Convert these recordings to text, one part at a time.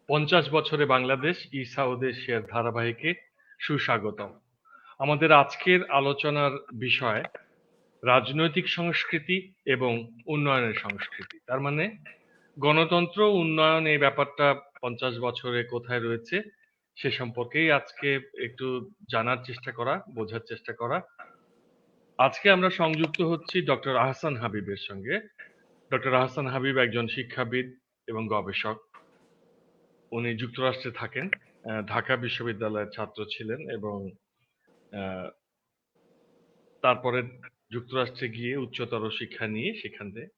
50 বছরে বাংলাদেশ ই সাউথ এশিয়ার ধারাবাহিকে সুস্বাগতম। আমাদের আজকের আলোচনার বিষয় রাজনৈতিক সংস্কৃতি এবং উন্নয়নের সংস্কৃতি। তার মানে গণতন্ত্র উন্নয়ন এই ব্যাপারটা 50 বছরে কোথায় রয়েছে সে সম্পর্কেই আজকে একটু জানার চেষ্টা করা, বোঝার চেষ্টা করা। আজকে আমরা সংযুক্ত হচ্ছি ডক্টর আহসান হাবিবের সঙ্গে। ডক্টর আহসান হাবিব একজন শিক্ষাবিদ এবং গবেষক। উনি যুক্তরাষ্ট্রে থাকেন, ঢাকা বিশ্ববিদ্যালয়ের ছাত্র ছিলেন এবং আহ, তারপরে যুক্তরাষ্ট্রে গিয়ে উচ্চতর শিক্ষা নিয়ে সেখান থেকে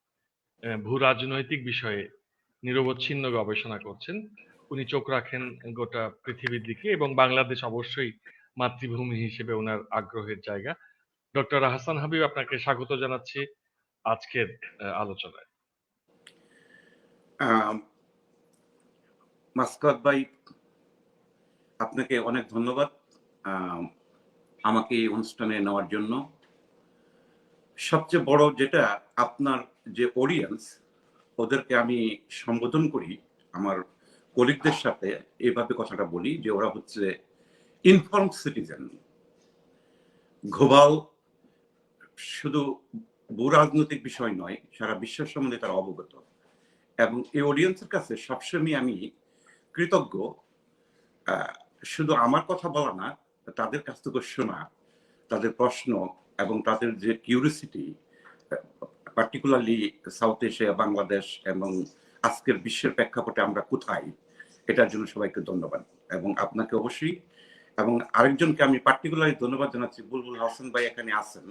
ভূ রাজনৈতিক বিষয়ে নিরবচ্ছিন্ন গবেষণা করছেন। উনি চোখ রাখেন গোটা পৃথিবীর দিকে এবং বাংলাদেশ অবশ্যই মাতৃভূমি হিসেবে ওনার আগ্রহের জায়গা। ডক্টর হাসান হাবিব, আপনাকে স্বাগত জানাচ্ছি আজকের আলোচনায়। মাসকাত ভাই, আপনাকে অনেক ধন্যবাদ আমাকে এই অনুষ্ঠানে নেওয়ার জন্য। সবচেয়ে বড় যেটা, আপনার যে অডিয়েন্স, ওদেরকে আমি সম্বোধন করি আমার কলিগদের সাথে এইভাবে কথাটা বলি যে ওরা হচ্ছে ইনফর্মড সিটিজেন। গ্লোবাল শুধু ভূ রাজনৈতিক বিষয় নয়, সারা বিশ্বের সম্বন্ধে তারা অবগত, এবং এই অডিয়েন্সের কাছে সবসময় আমি কৃতজ্ঞ। শুধু আমার কথা বলা না, তাদের কাছ থেকে শোনা, তাদের প্রশ্ন এবং তাদের যে curiosity, particularly south Asia, Bangladesh এবং আজকের বিশ্বের প্রেক্ষাপটে আমরা কোথায়, এটার জন্য সবাইকে ধন্যবাদ। এবং আপনাকে অবশ্যই, এবং আরেকজনকে আমি পার্টিকুলারলি ধন্যবাদ জানাচ্ছি, বুলবুল হাসান ভাই এখানে আছেন।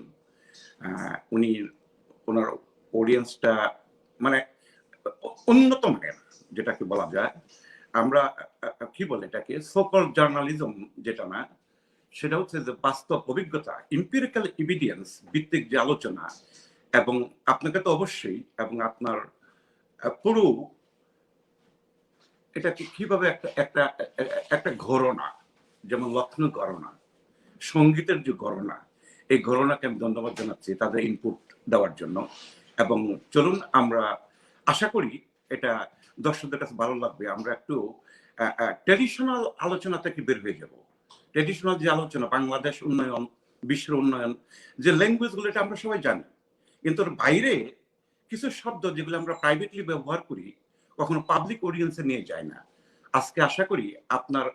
উনি ওনার অডিয়েন্সটা মানে উন্নত মানের, যেটাকে বলা যায়, আমরা কি বলে এটাকে, সোকল জার্নালিজম যেটা না, সেটা হচ্ছে যে বাস্তব অভিজ্ঞতা, ইম্পিরিক্যাল এভিডেন্স ভিত্তিক যে আলোচনা। এবং আপনাকে তো অবশ্যই, এবং আপনার পুরো এটাকে কিভাবে একটা একটা একটা ঘরনা, যেমন লক্ষ্ণৌ ঘরনা, সঙ্গীতের যে ঘরনা, এই ঘরনাকে আমি ধন্যবাদ জানাচ্ছি তাদের ইনপুট দেওয়ার জন্য। এবং চলুন, আমরা আশা করি এটা দর্শকদের কাছে ভালো লাগবে। আমরা একটু ট্রেডিশনাল আলোচনা থেকে বের হয়ে যাব। ট্রেডিশনাল যে আলোচনা, বাংলাদেশ উন্নয়ন, বিশ্বের উন্নয়ন, যে ল্যাঙ্গুয়েজগুলো, এটা আমরা সবাই জানি, কিন্তু বাইরে কিছু শব্দ যেগুলো আমরা প্রাইভেটলি ব্যবহার করি, কখনো পাবলিক অডিয়েন্সে নিয়ে যায় না। আজকে আশা করি আপনার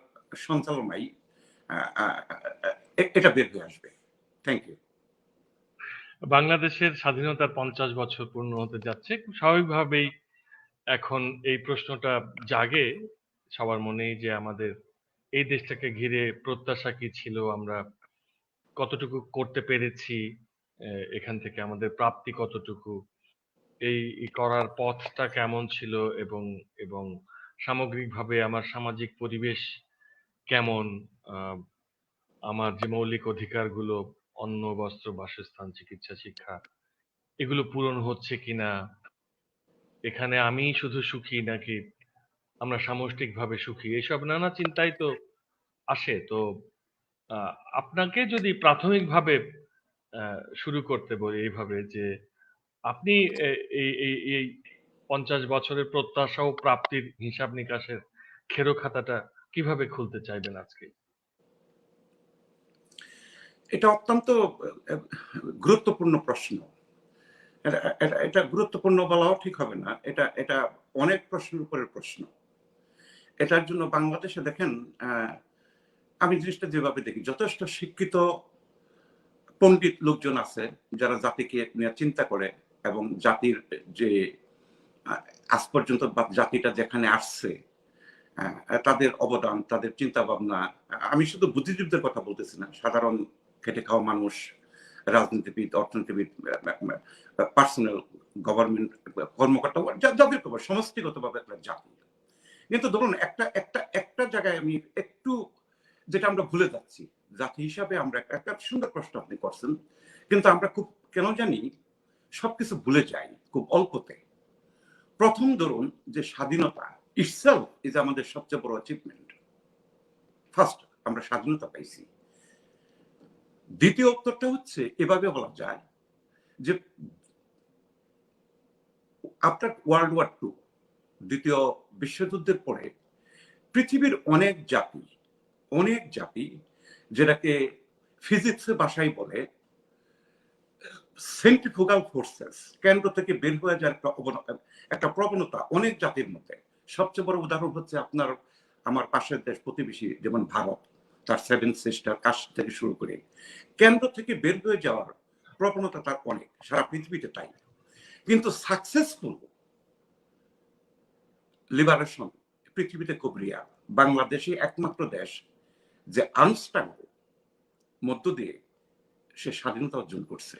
সঞ্চালনায় এটা বের হয়ে আসবে। Thank you. বাংলাদেশের স্বাধীনতার 50 বছর পূর্ণ হতে যাচ্ছে। খুব স্বাভাবিকভাবেই এখন এই প্রশ্নটা জাগে সবার মনেই যে আমাদের এই দেশটাকে ঘিরে প্রত্যাশা কি ছিল, আমরা কতটুকু করতে পেরেছি, এখান থেকে আমাদের প্রাপ্তি কতটুকু, এই করার পথটা কেমন ছিল, এবং এবং সামগ্রিকভাবে আমার সামাজিক পরিবেশ কেমন, আহ, আমার যে মৌলিক অধিকারগুলো, অন্ন, বস্ত্র, বাসস্থান, চিকিৎসা, শিক্ষা, এগুলো পূরণ হচ্ছে কিনা, এখানে আমি শুধু সুখী নাকি আমরা সামষ্টিকভাবে সুখী, এসব নানা চিন্তাই তো আসে। তো আহ, আপনাকে যদি প্রাথমিকভাবে শুরু করতে বলি এইভাবে যে আপনি এই এই এই 50 বছরের প্রত্যাশা ও প্রাপ্তির হিসাব নিকাশের খেরো খাতাটা কিভাবে খুলতে চাইবেন আজকে? এটা অত্যন্ত গুরুত্বপূর্ণ প্রশ্ন। এটা গুরুত্বপূর্ণ বলাও ঠিক হবে না, এটা এটা অনেক প্রশ্নের উপরের প্রশ্ন। এটার জন্য বাংলাদেশে দেখেন, আমি জিনিসটা যেভাবে দেখি, যথেষ্ট শিক্ষিত পণ্ডিত লোকজন আছে যারা জাতিকে নিয়ে চিন্তা করে, এবং জাতির যে আজ পর্যন্ত জাতিটা যেখানে আসছে, তাদের অবদান, তাদের চিন্তা ভাবনা, আমি শুধু বুদ্ধিজীবীদের কথা বলতেছি না, সাধারণ খেটে খাওয়া মানুষ, রাজনীতিবিদ, অর্থনীতিবিদ, পার্সোনাল গভর্নমেন্ট কর্মকর্তা, যাদের খবর সমষ্টিগতভাবে একটা জাতি। কিন্তু ধরুন একটা একটা একটা জায়গায় আমি একটু, যেটা আমরা ভুলে যাচ্ছি জাতি হিসাবে, আমরা একটা সুন্দর প্রশ্ন আপনি করছেন, কিন্তু আমরা খুব কেন জানি সবকিছু ভুলে যাই খুব অল্পতে। প্রথম ধরুন যে স্বাধীনতা ইটসেলফ ইজ আমাদের সবচেয়ে বড় অ্যাচিভমেন্ট। ফার্স্ট আমরা স্বাধীনতা পাইছি। দ্বিতীয় উত্তরটা হচ্ছে এভাবে বলা যায় যে আফটার ওয়ার্ল্ড ওয়ার টু, দ্বিতীয় বিশ্বযুদ্ধের পরে পৃথিবীর অনেক জাতি যেটাকে ফিজিক্সের ভাষায় বলে সেন্ট্রিফুগাল ফোর্সেস, কেন্দ্র থেকে বের হয়ে যাওয়ার একটা প্রবণতা অনেক জাতির মধ্যে। সবচেয়ে বড় উদাহরণ হচ্ছে আমার পাশের দেশ প্রতিবেশী যেমন ভারত, তার সেভেন সিস্টার কাশ্মীর থেকে শুরু করে কেন্দ্র থেকে বের হয়ে যাওয়ার প্রবণতা তার অনেক, সারা পৃথিবীতে তাই। কিন্তু সাকসেসফুল লিবারেশন পৃথিবীতে খুব রেয়ার। বাংলাদেশই একমাত্র দেশ যে আনস্ট্রাগল মধ্য দিয়ে সে স্বাধীনতা অর্জন করছে।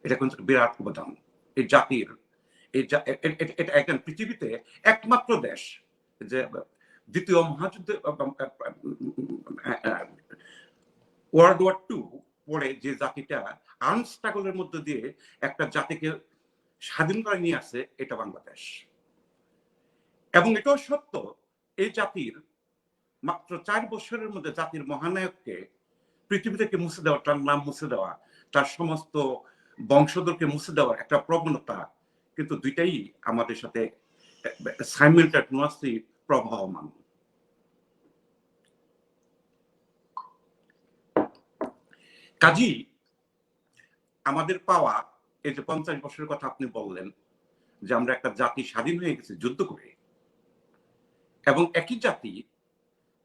এটা কিন্তু বিরাট অবদান এই জাতির। এটা এখন পৃথিবীতে একমাত্র দেশ যে দ্বিতীয় মহাযুদ্ধে ওয়ার্ল্ড ওয়ার টু পরে যে জাতিটা আনস্ট্রাগলের মধ্যে দিয়ে একটা জাতিকে স্বাধীন করে নিয়ে আসে, এটা বাংলাদেশ। এবং এটাও সত্য, এই জাতির মাত্র 4 বছরের মধ্যে জাতির মহানায়ককে পৃথিবী থেকে মুছে দেওয়া, তার নাম মুছে দেওয়া, তার সমস্ত বংশধরকে মুছে দেওয়ার একটা প্রবণতা কিন্তু দুইটাই আমাদের সাথে সাইমালটেনিয়াসলি প্রবাহমান। কাজী আমাদের পাওয়া এই যে 50 বছরের কথা আপনি বললেন, যে আমরা একটা জাতি স্বাধীন হয়ে গেছে যুদ্ধ করে, এবং একই জাতি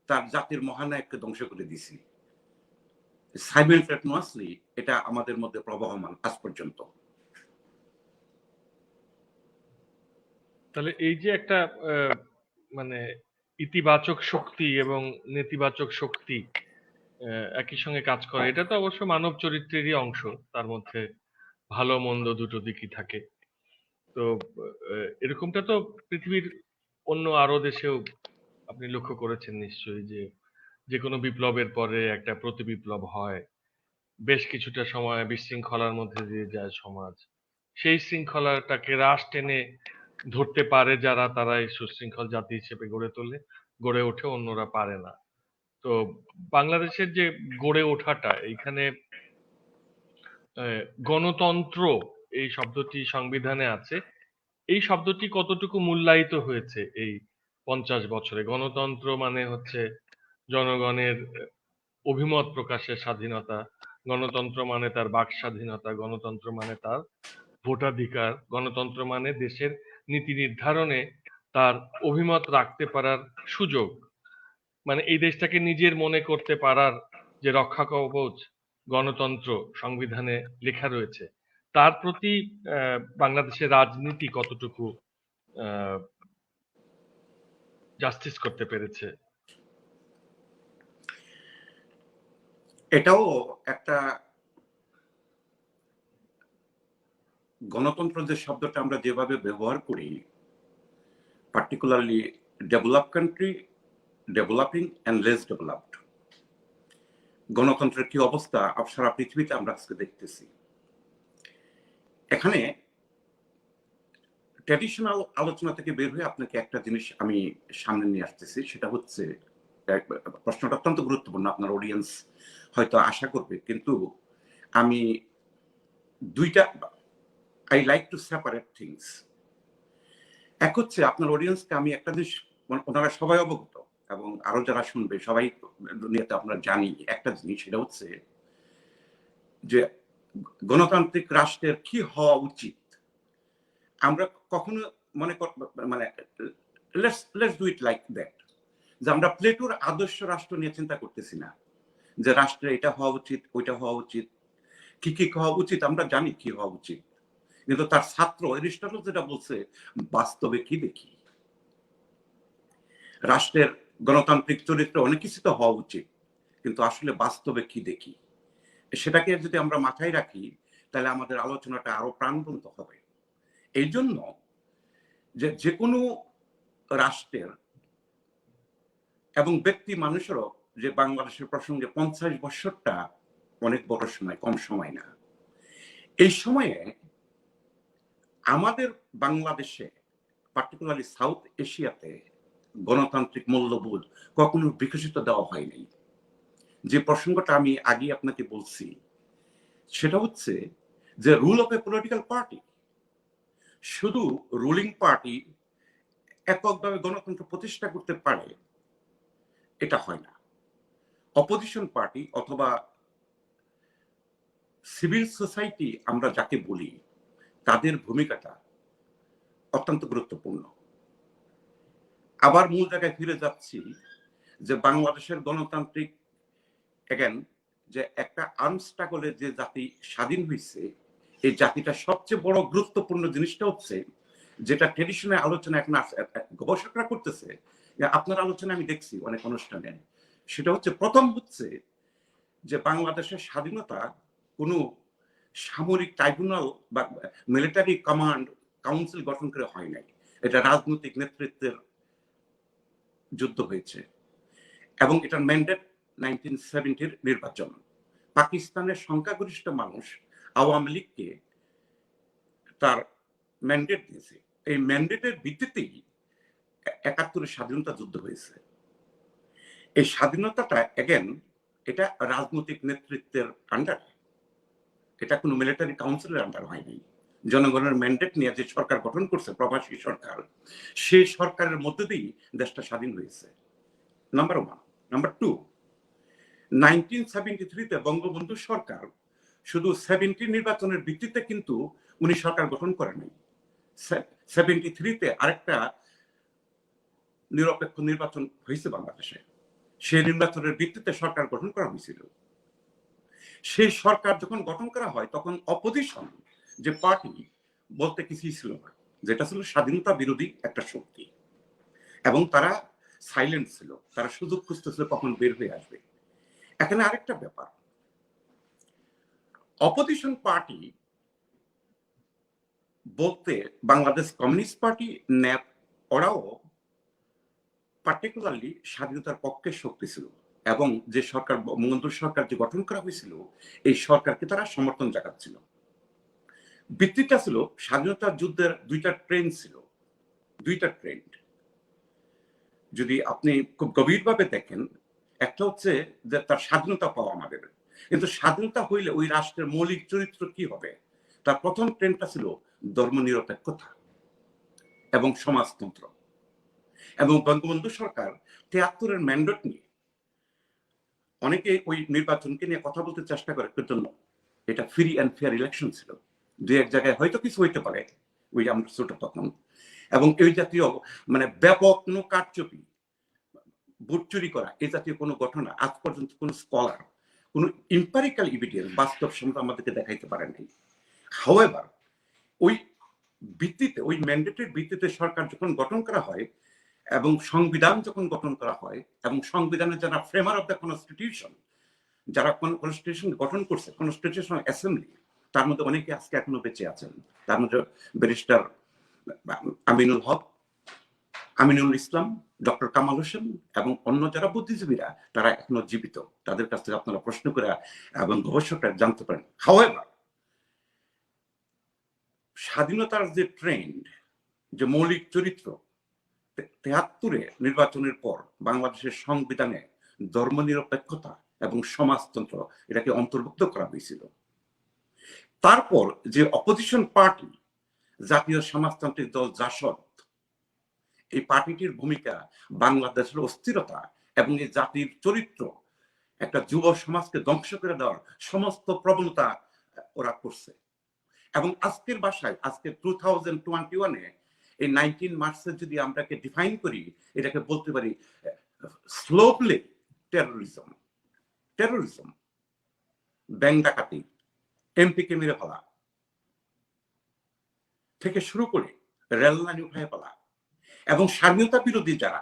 তার জাতির মহানায়ককে ধ্বংস করে দিছি, সাইমালটেনিয়াসলি এটা আমাদের মধ্যে প্রবাহমান আজ পর্যন্ত। তাহলে এই যে একটা মানে ইতিবাচক শক্তি এবং নেতিবাচক শক্তি একই সঙ্গে কাজ করে, এটা তো অবশ্য মানব চরিত্রেরই অংশ। তার মধ্যে ভালো মন্দ দুটো দিকই থাকে। তো এরকমটা তো পৃথিবীর অন্য আরো দেশেও আপনি লক্ষ্য করেছেন নিশ্চয়ই, যে যে কোনো বিপ্লবের পরে একটা প্রতি বিপ্লব হয়, বেশ কিছুটা সময় বিশৃঙ্খলার মধ্যে দিয়ে যায় সমাজ। সেই শৃঙ্খলাটাকে রাশ টেনে ধরতে পারে যারা, তারাই সুশৃঙ্খল জাতি হিসেবে গড়ে ওঠে, অন্যরা পারে না। তো বাংলাদেশের যে গড়ে ওঠাটা, এইখানে গণতন্ত্র এই শব্দটি সংবিধানে আছে, এই শব্দটি কতটুকু মূল্যায়িত হয়েছে এই 50 বছরে? গণতন্ত্র মানে হচ্ছে জনগণের অভিমত প্রকাশের স্বাধীনতা, গণতন্ত্র মানে তার বাক স্বাধীনতা, গণতন্ত্র মানে তার ভোটাধিকার, গণতন্ত্র মানে দেশের নীতি নির্ধারণে তার অভিমত রাখতে পারার সুযোগ, মানে এই দেশটাকে নিজের মনে করতে পারার যে রক্ষা কবচ গণতন্ত্র সংবিধানে লেখা রয়েছে, তার প্রতি বাংলাদেশের রাজনীতি কতটুকু জাস্টিস করতে পেরেছে? এটাও একটা গণতন্ত্র যে শব্দটা আমরা যেভাবে ব্যবহার করি, particularly develop country, developing and less developed, গণতন্ত্রের কি অবস্থা সারা পৃথিবীতে আমরা আজকে দেখতেছি। এখানে ট্র্যাডিশনাল আলোচনা থেকে বের হয়ে আপনাকে একটা জিনিস আমি সামনে নিয়ে আসতেছি, সেটা হচ্ছে, প্রশ্নটা অত্যন্ত গুরুত্বপূর্ণ, আপনার অডিয়েন্স হয়তো আশা করবে, কিন্তু আমি দুইটা, I like to separate things. এক হচ্ছে আপনার অডিয়েন্সকে আমি একটা জিনিস, ওনারা সবাই অবগত এবং আরো যারা শুনবে সবাই দুনিয়াতে আপনারা জানি একটা জিনিস, সেটা হচ্ছে যে গণতান্ত্রিক রাষ্ট্রের কি হওয়া উচিত। আমরা কখনো মানে let's do it like that, যে আমরা প্লেটোর আদর্শ রাষ্ট্র নিয়ে চিন্তা করতেছি না, যে রাষ্ট্রে এটা হওয়া উচিত, ওইটা হওয়া উচিত, কি কি হওয়া উচিত আমরা জানি কি হওয়া উচিত, কিন্তু তার ছাত্র এরিস্টটল যেটা বলছে, বাস্তবে কি দেখি। রাষ্ট্রের গণতান্ত্রিক চরিত্র অনেক কিছু তো হওয়া উচিত, কিন্তু আসলে বাস্তবে কি দেখি, সেটাকে যদি আমরা মাথায় রাখি তাহলে আমাদের আলোচনাটা আরো প্রাণবন্ত হবে। এই জন্য যে কোনো রাষ্ট্রের এবং ব্যক্তি মানুষেরও, যে বাংলাদেশের প্রসঙ্গে 50 বছরটা অনেক বড় সময়, কম সময় না। এই সময়ে আমাদের বাংলাদেশে, পার্টিকুলারলি সাউথ এশিয়াতে, গণতান্ত্রিক মূল্যবোধ কখনো বিকশিত দেওয়া হয়নি। যে প্রসঙ্গটা আমি আগে আপনাকে বলছি, সেটা হচ্ছে যে rule of a political party, শুধু রুলিং পার্টি এককভাবে গণতন্ত্র প্রতিষ্ঠা করতে পারে এটা হয় না। অপোজিশন পার্টি অথবা সিভিল সোসাইটি আমরা যাকে বলি, তাদের ভূমিকাটা অত্যন্ত গুরুত্বপূর্ণ। আবার মূল জায়গায় ফিরে যাচ্ছি যে বাংলাদেশের গণতান্ত্রিক এগেন যে একটা আনস্ট্রাগলে যে জাতি স্বাধীন হয়েছে, এই জাতিটা সবচেয়ে বড় গুরুত্বপূর্ণ জিনিসটা হচ্ছে যেটা ট্রেডিশনাল আলোচনা এখন গবেষকরা করতেছে, আপনার আলোচনা আমি দেখছি অনেক অনুষ্ঠানে, সেটা হচ্ছে প্রথম হচ্ছে যে বাংলাদেশের স্বাধীনতা কোনো সামরিক ট্রাইব্যুনাল বা মিলিটারি কমান্ড কাউন্সিল গঠন করে হয় নাই। এটা রাজনৈতিক নেতৃত্বের যুদ্ধ হয়েছে এবং এটার ম্যান্ডেট 1970-র নির্বাচন। পাকিস্তানের সংখ্যাগরিষ্ঠ মানুষ আওয়ামী লীগকে তার ম্যান্ডেট দিয়েছে। এই ম্যান্ডেটের ভিত্তিতেই 71-এর স্বাধীনতা যুদ্ধ হয়েছে। এই স্বাধীনতাটা এগেন এটা রাজনৈতিক নেতৃত্বের আন্ডারে, এটা কোনো মিলিটারি কাউন্সিলের আন্ডার হয়নি। জনগণের ম্যান্ডেট নিয়ে যে সরকার গঠন করছে প্রবাসী সরকার, সেই সরকারের মধ্যে দিয়েই দেশটা স্বাধীন হয়েছে। Number one. নাম্বার টু, 1973-তে বঙ্গবন্ধু সরকার শুধু 70 নির্বাচনের ভিত্তিতে কিন্তু উনি সরকার গঠন করেন নাই। 73-তে আরেকটা নিরপেক্ষ নির্বাচন হয়েছে বাংলাদেশে, সেই নির্বাচনের ভিত্তিতে সরকার গঠন করা হয়েছিল। সেই সরকার যখন গঠন করা হয় তখন অপোজিশন যে পার্টি বলতে কিছুই ছিল না, যেটা ছিল স্বাধীনতা বিরোধী একটা শক্তি, এবং তারা সাইলেন্ট ছিল, তারা সুযোগ খুঁজতেছিল কখন বের হয়ে আসবে। এখানে আরেকটা ব্যাপার, অপোজিশন পার্টি বলতে বাংলাদেশ কমিউনিস্ট পার্টি, ন্যাপ, ওরাও পার্টিকুলারলি স্বাধীনতার পক্ষে শক্তি ছিল, এবং যে সরকার বঙ্গবন্ধু সরকার যে গঠন করা হয়েছিল এই সরকারকে তারা সমর্থন জানাচ্ছিল। ভিত্তিটা ছিল স্বাধীনতা যুদ্ধের দুইটা ট্রেন্ড ছিল, দুইটা ট্রেন্ড যদি আপনি খুব গভীরভাবে দেখেন, একটা হচ্ছে যে তার স্বাধীনতা পাওয়া আমাদের, কিন্তু স্বাধীনতা হইলে ওই রাষ্ট্রের মৌলিক চরিত্র কি হবে, তার প্রথম ট্রেন্ডটা ছিল ধর্মনিরপেক্ষতা এবং সমাজতন্ত্র। এবং বঙ্গবন্ধু সরকার 73-এর ম্যান্ডেট নিয়ে অনেকে ওই নির্বাচনকে নিয়ে কথা বলতে চেষ্টা করে, কিন্তু এটা ফ্রি অ্যান্ড ফেয়ার ইলেকশন ছিল। দুই এক জায়গায় হয়তো কিছু হইতে পারে, ওই আমরা ছোট তখন, এবং এই জাতীয় মানে ব্যাপক কোনো কারচুপি, ভোট চুরি করা, এই জাতীয় কোনো ঘটনা আজ পর্যন্ত কোনো স্কলার, কোনো ইম্পারিক্যাল এভিডেন্স বাস্তব সম্মত আমাদেরকে দেখাইতে পারে নাই। হাউএভার ওই ভিত্তিতে, ওই ম্যান্ডেটের ভিত্তিতে সরকার যখন গঠন করা হয় এবং সংবিধান যখন গঠন করা হয়, এবং সংবিধানের যারা ফ্রেমার অফ দ্য কনস্টিটিউশন, যারা কনস্টিটিউশন গঠন করছে, কনস্টিটিউশন অ্যাসেম্বলি, তার মধ্যে অনেকে আজকে এখনো বেঁচে আছেন। তার মধ্যে ব্যারিস্টার আমিনুল হক, আমিনুল ইসলাম, ডক্টর কামাল হোসেন এবং অন্য যারা বুদ্ধিজীবীরা, তারা এখনো জীবিত। তাদের কাছ থেকে আপনারা প্রশ্ন করে এবং গবেষকরা জানতে পারেন। হাউএভার স্বাধীনতার যে ট্রেন্ড, যে মৌলিক চরিত্র, 73-এ নির্বাচনের পর বাংলাদেশের সংবিধানে ধর্মনিরপেক্ষতা এবং সমাজতন্ত্র এটাকে অন্তর্ভুক্ত করা হয়েছিল। তারপর যে অপোজিশন পার্টি জাতীয় সমাজতান্ত্রিক দল জাসদ, এই পার্টিটির ভূমিকা বাংলাদেশের অস্থিরতা এবং এই জাতির চরিত্র, একটা যুব সমাজকে ধ্বংস করে দেওয়ার সমস্ত প্রবণতা ওরা করছে। এবং আজকের ভাষায়, আজকে 2021-এ এই 19 মার্চে যদি আমরাকে ডিফাইন করি, এটাকে বলতে পারি স্লোপলি টেরোরিজম। টেরোরিজম, ব্যাংক ডাকাতি, এমপিকে মেরে ফেলা থেকে শুরু করে রেল লাইন উঠায় ফেলা, এবং স্বাধীনতা বিরোধী যারা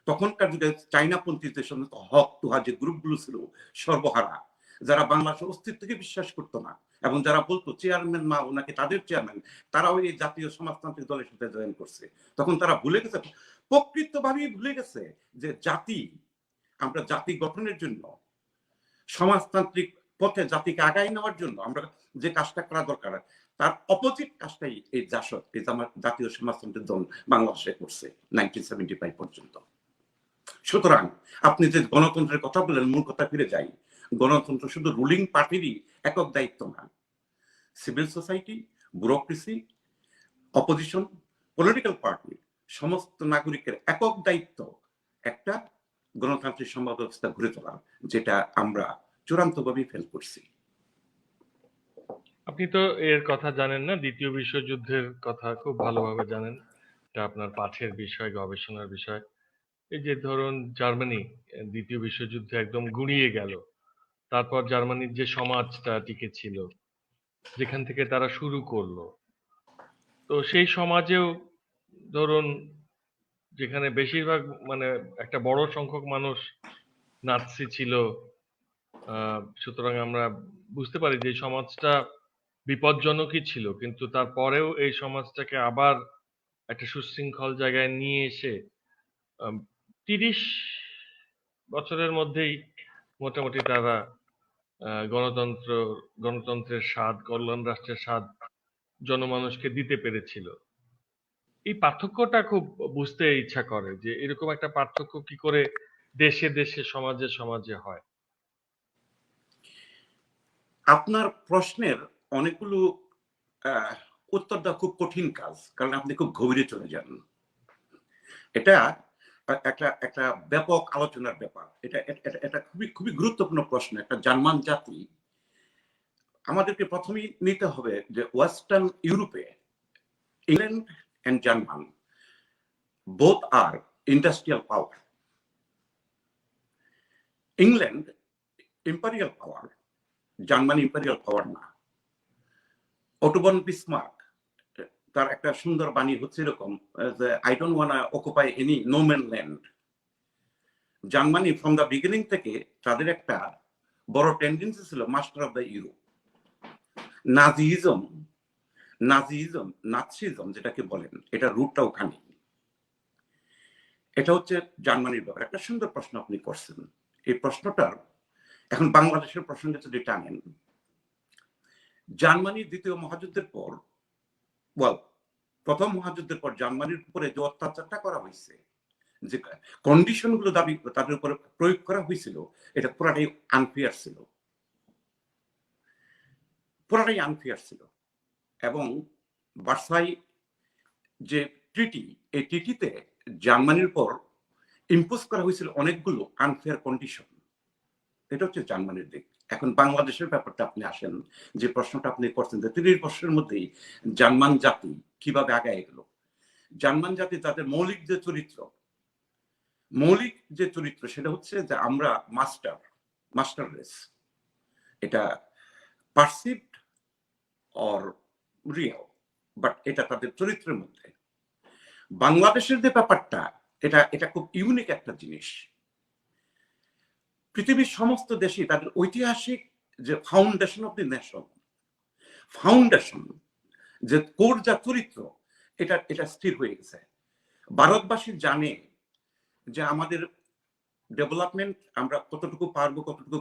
তখনকার যুগে চাইনাপন্থীদের সঙ্গে হক তুহা যে গ্রুপগুলো ছিল সর্বহারা, যারা বাংলাদেশের অস্তিত্বকে বিশ্বাস করতো না, এবং যারা বলতো চেয়ারম্যান মা ওনাকে তাদের চেয়ারম্যান, তারাও এই জাতীয় সমাজতান্ত্রিক দলের সাথে জয়েন করছে। তখন তারা ভুলে গেছে, প্রকৃতভাবেই ভুলে গেছে যে জাতি, আমরা জাতি গঠনের জন্য, সমাজতান্ত্রিক পথে জাতিকে আগায় নেওয়ার জন্য আমরা যে কাজটা করা দরকার, তার অপোজিট কাজটাই এই জাসদ, এই জাতীয় সমাজতন্ত্রের দল বাংলাদেশে করছে 1975 পর্যন্ত। সুতরাং আপনি যে গণতন্ত্রের কথা বললেন, মূল কথা ফিরে যাই, গণতন্ত্র শুধু রুলিং পার্টিরই একক দায়িত্ব না, civil society, bureaucracy, opposition, political party, সমস্ত নাগরিকের একক দায়িত্ব একটা গণতান্ত্রিক সমাজ ব্যবস্থা গড়ে তোলা, যেটা আমরা চূড়ান্তভাবে ফেল করছি। আপনি তো এর কথা জানেন না, দ্বিতীয় বিশ্বযুদ্ধের কথা খুব ভালোভাবে জানেন। এটা আপনার পাঠের বিষয়, গবেষণার বিষয়। এই যে ধরুন জার্মানি দ্বিতীয় বিশ্বযুদ্ধে একদম গুঁড়িয়ে গেল, তারপর জার্মানির যে সমাজটা টিকে ছিল, যেখান থেকে তারা শুরু করলো, তো সেই সমাজেও ধরুন যেখানে বেশিরভাগ মানে একটা বড় সংখ্যক মানুষ নাৎসি ছিল, সুতরাং আমরা বুঝতে পারি যে এই সমাজটা বিপজ্জনকই ছিল, কিন্তু তারপরেও এই সমাজটাকে আবার একটা সুশৃঙ্খল জায়গায় নিয়ে এসে ৩০ বছরের মধ্যেই মোটামুটি তারা গণতন্ত্র, গণতন্ত্রের স্বাদ, কল্যাণ রাষ্ট্রের স্বাদ জনমানুষকে দিতে পেরেছিল। এই পার্থক্যটা খুব বুঝতে ইচ্ছা করে যে এরকম একটা পার্থক্য কি করে দেশে দেশে, সমাজে সমাজে হয়। আপনার প্রশ্নের অনেকগুলো আহ, উত্তর দেওয়া খুব কঠিন কাজ, কারণ আপনি খুব গভীরে চলে যান। এটা একটা একটা ব্যাপক আলোচনার ব্যাপার। এটা এটা খুবই খুবই গুরুত্বপূর্ণ প্রশ্ন। একটা জার্মান জাতি, আমাদেরকে প্রথমেই নিতে হবে যে ওয়েস্টার্ন ইউরোপে ইংল্যান্ড এন্ড জার্মান বোথ আর industrial power. England imperial power, Germany imperial power না। ওটো বন বিসমার্ক তার একটা সুন্দর বাণী হচ্ছে এরকম যে I don't want occupy any no man land. Germany from the beginning থেকে তাদের একটা বড় টেন্ডেন্সি ছিল master of the Europe. Nazism Nazism Nazism যেটাকে বলেন, এটা রুটটা ওখানে। এটা হচ্ছে জার্মানির ব্যাপার। একটা সুন্দর প্রশ্ন আপনি করছেন। এই প্রশ্নটার এখন বাংলাদেশের প্রসঙ্গে যদি টানেন, জার্মানির দ্বিতীয় মহাযুদ্ধের পর, প্রথম মহাযুদ্ধের পর জার্মানির উপরে যে অত্যাচারটা করা হয়েছে, যে কন্ডিশন গুলো দাবি তাদের উপরে প্রয়োগ করা হয়েছিল, এটা পুরাটাই আনফেয়ার ছিল, পুরাটাই আনফেয়ার ছিল। এবং ভার্সাই যে ট্রিটি, এই ট্রিটিতে জার্মানির উপর ইম্পোজ করা হয়েছিল অনেকগুলো আনফেয়ার কন্ডিশন। এটা হচ্ছে জার্মানির দিক। এখন বাংলাদেশের ব্যাপারটা আপনি আসেন, যে প্রশ্নটা আপনি করছেন যে ৩০ বছরের মধ্যেই জার্মান জাতি কিভাবে আগায় গেল। জার্মান জাতি তাদের মৌলিক যে চরিত্র সেটা হচ্ছে যে আমরা মাস্টার রেস। এটা পারসিভড অর রিয়েল, বাট এটা তাদের চরিত্রের মধ্যে। বাংলাদেশের যে ব্যাপারটা, এটা এটা খুব ইউনিক একটা জিনিস। পৃথিবীর সমস্ত দেশই তাদের ঐতিহাসিক যে foundation of the nation, foundation যে কোর যা চরিত্র, এটা এটা স্থির হয়ে গেছে। ভারতবাসী জানে যে আমাদের ডেভেলপমেন্ট আমরা কতটুকু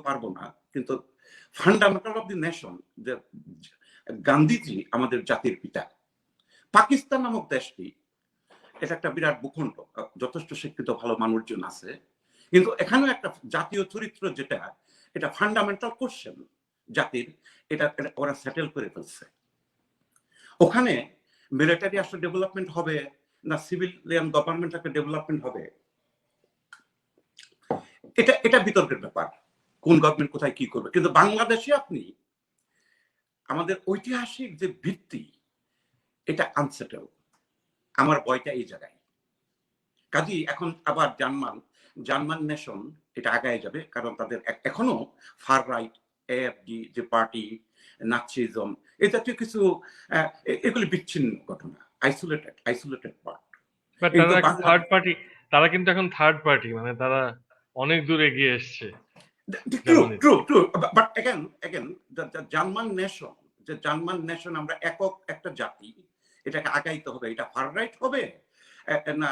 পারবো না, কিন্তু ফান্ডামেন্টাল অফ দি নেশন যে গান্ধীজি আমাদের জাতির পিতা। পাকিস্তান নামক দেশটি, এটা একটা বিরাট ভূখণ্ড, যথেষ্ট শিক্ষিত ভালো মানুষজন আছে, কিন্তু এখানে একটা জাতীয় চরিত্র যেটা, এটা ফান্ডামেন্টাল কোশ্চেন জাতির, এটা ওরা সেটেল করে ফেলছে। ওখানে মিলিটারি আসলে ডেভেলপমেন্ট হবে না সিভিলিয়ান গভর্নমেন্ট একটা ডেভেলপমেন্ট হবে, এটা এটা বিতর্কের ব্যাপার, কোন গভর্নমেন্ট কোথায় কি করবে। কিন্তু বাংলাদেশে আপনি আমাদের ঐতিহাসিক যে ভিত্তি, এটা আনসেটেল। আমার ভয়টা এই জায়গায়। কাজী এখন আবার জার্মান নেশন এটা আগায় যাবে, কারণ তাদের এখনো ফার রাইট এএফডি যে পার্টি, নাৎসিজম, এই জাতীয় কিছু এগুলি বিচ্ছিন্ন ঘটনা, আইসোলেটেড পার্ট। বাট তারা এখন থার্ড পার্টি, তারা কিন্তু এখন থার্ড পার্টি, মানে তারা অনেক দূর এগিয়ে এসছে। True but again German nation আমরা একক একটা জাতি, এটাকে আগাইতে হবে। এটা ফার রাইট হবে না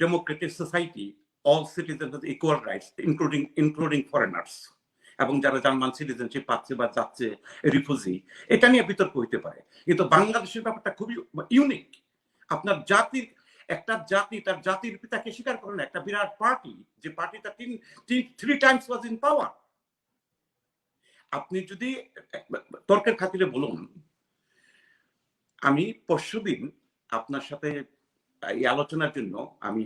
Democratic society, all citizen equal rights including foreigners, এবং যারা জার্মান সিটিজেনশিপ পাচ্ছে বা যাচ্ছে রিফিউজি, এটা নিয়ে বিতর্ক হইতে পারে। কিন্তু বাংলাদেশের ব্যাপারটা খুবই ইউনিক। আপনার একটা জাতি তার জাতির পিতাকে স্বীকার করে না, একটা বিরাট পার্টি, যে পার্টিটা 3 টাইমস ওয়াজ ইন পাওয়ার। আপনি যদি তর্কের খাতিরে বলুন, আমি পরশুদিন আপনার সাথে এই আলোচনার জন্য আমি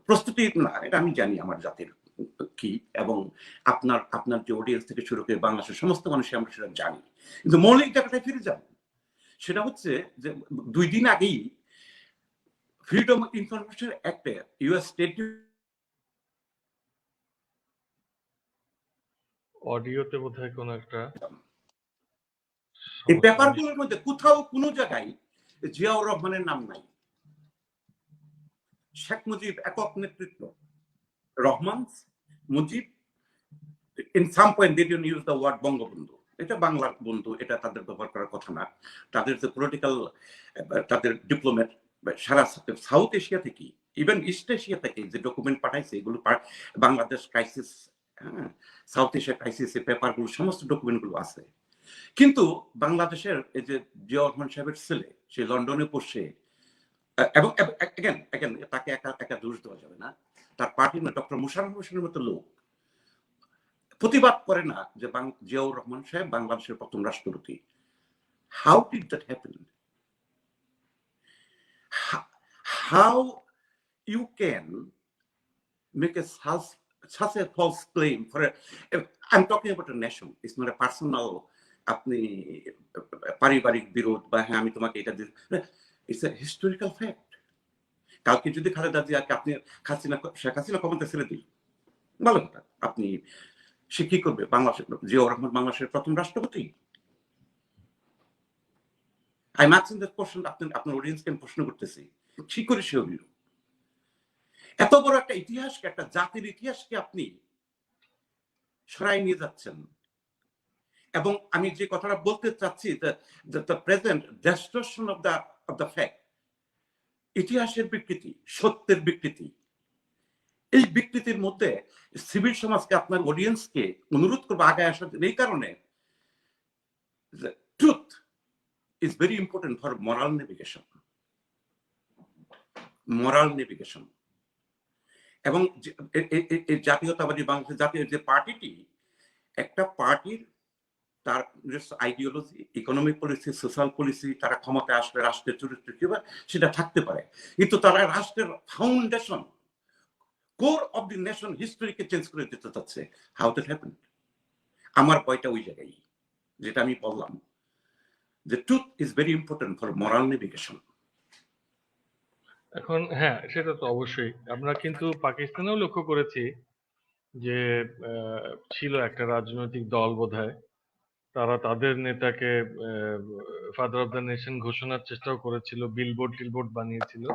প্রস্তুতি না, এটা আমি জানি আমার জাতির কি, এবং আপনার আপনার যে অডিয়েন্স থেকে শুরু করে বাংলাদেশের সমস্ত মানুষ আমরা সেটা জানি। কিন্তু মৌলিক জায়গাটায় ফিরে যাব, সেটা হচ্ছে যে 2 দিন আগেই ফ্রিডম অফ ইনফরমেশন অ্যাক্টে ইউএস স্টেট অডিওতে বোধহয় কোনো একটা এই সমস্যা। পেপারগুলোর মধ্যে কোথাও কোনো জায়গায় জিয়াউর রহমানের নাম নাই। শেখ মুজিব একক নেতৃত্ব, Rahman, Mujib, in some point they didn't use the word Bangabandhu, এটা বাংলার বন্ধু, এটা তাদের ব্যবহার করার কথা না। তাদের যে পলিটিক্যাল, তাদের ডিপ্লোমেট সারা সাউথ এশিয়া থেকে, ইভেন ইস্ট এশিয়া থেকে যে ডকুমেন্ট পাঠাইছে, এগুলো Bangladesh crisis, south Asia crisis, এই পেপারগুলো সমস্ত ডকুমেন্টগুলো আছে। কিন্তু বাংলাদেশের এই যে জিয়াউর রহমান সাহেবের ছেলে, সে লন্ডনে পড়ছে, এবং তাকে একা একা দোষ দেওয়া যাবে না, তার পার্টির ডক্টর মোশাররফ হোসেনের মতো লোক প্রতিবাদ করে না যে জিয়াউর রহমান সাহেব বাংলাদেশের প্রথম রাষ্ট্রপতি। How did that happen? How you can make such a false claim for I'm talking about a nation, it's not a personal, আপনি পারিবারিক বিরোধ বা হ্যাঁ আমি তোমাকে এটা দিই, ইটস এ হিস্টোরিক্যাল ফ্যাক্ট। কালকে যদি খালেদা জিয়াকে আপনি শেখ হাসিনা ক্ষমতা ছেড়ে দিই, ভালো কথা, আপনি সে কি করবে? বাংলাদেশের জিয়াউর রহমান বাংলাদেশের প্রথম রাষ্ট্রপতি? আমি আছেন যে প্রশ্ন আপনার অডিয়েন্সকে আমি প্রশ্ন করতেছি, ঠিক করে সে হইল? এত বড় একটা ইতিহাসকে, একটা জাতির ইতিহাসকে আপনি সরাই নিয়ে যাচ্ছেন। এবং আমি যে কথাটা বলতে চাচ্ছি, the present distortion of the fact, ইতিহাসের বিকৃতি, সত্যের বিকৃতি, এই বিকৃতির মধ্যে সিভিল সমাজকে, আপনার অডিয়েন্সকে অনুরোধ করবো আগায় আসার জন্য। এই কারণে truth is very important for moral navigation, moral navigation. এবং জাতীয়তাবাদী বাংলাদেশের জাতীয় যে পার্টিটি, একটা পার্টির তার ideology, economic policy, social policy, তারা ক্ষমতায় আসলে রাষ্ট্রের চরিত্র কি সেটা থাকতে পারে, কিন্তু তারা রাষ্ট্রের foundation, core of the nation হিস্টোরিকে চেঞ্জ করে দিতে চাচ্ছে। How that happen? আমার বইটা ওই জায়গায়, যেটা আমি বললাম, যে truth is very important for moral navigation. এখন হ্যাঁ, সেটা তো অবশ্যই। আমরা কিন্তু পাকিস্তানেও লক্ষ্য করেছি যে ছিল একটা রাজনৈতিক দল বোধহয়, তারা তাদের নেতাকে ফাদার অফ দ্য নেশন ঘোষণার চেষ্টাও করেছিল, বিলবোর্ড টিলবোর্ড বানিয়েছিল,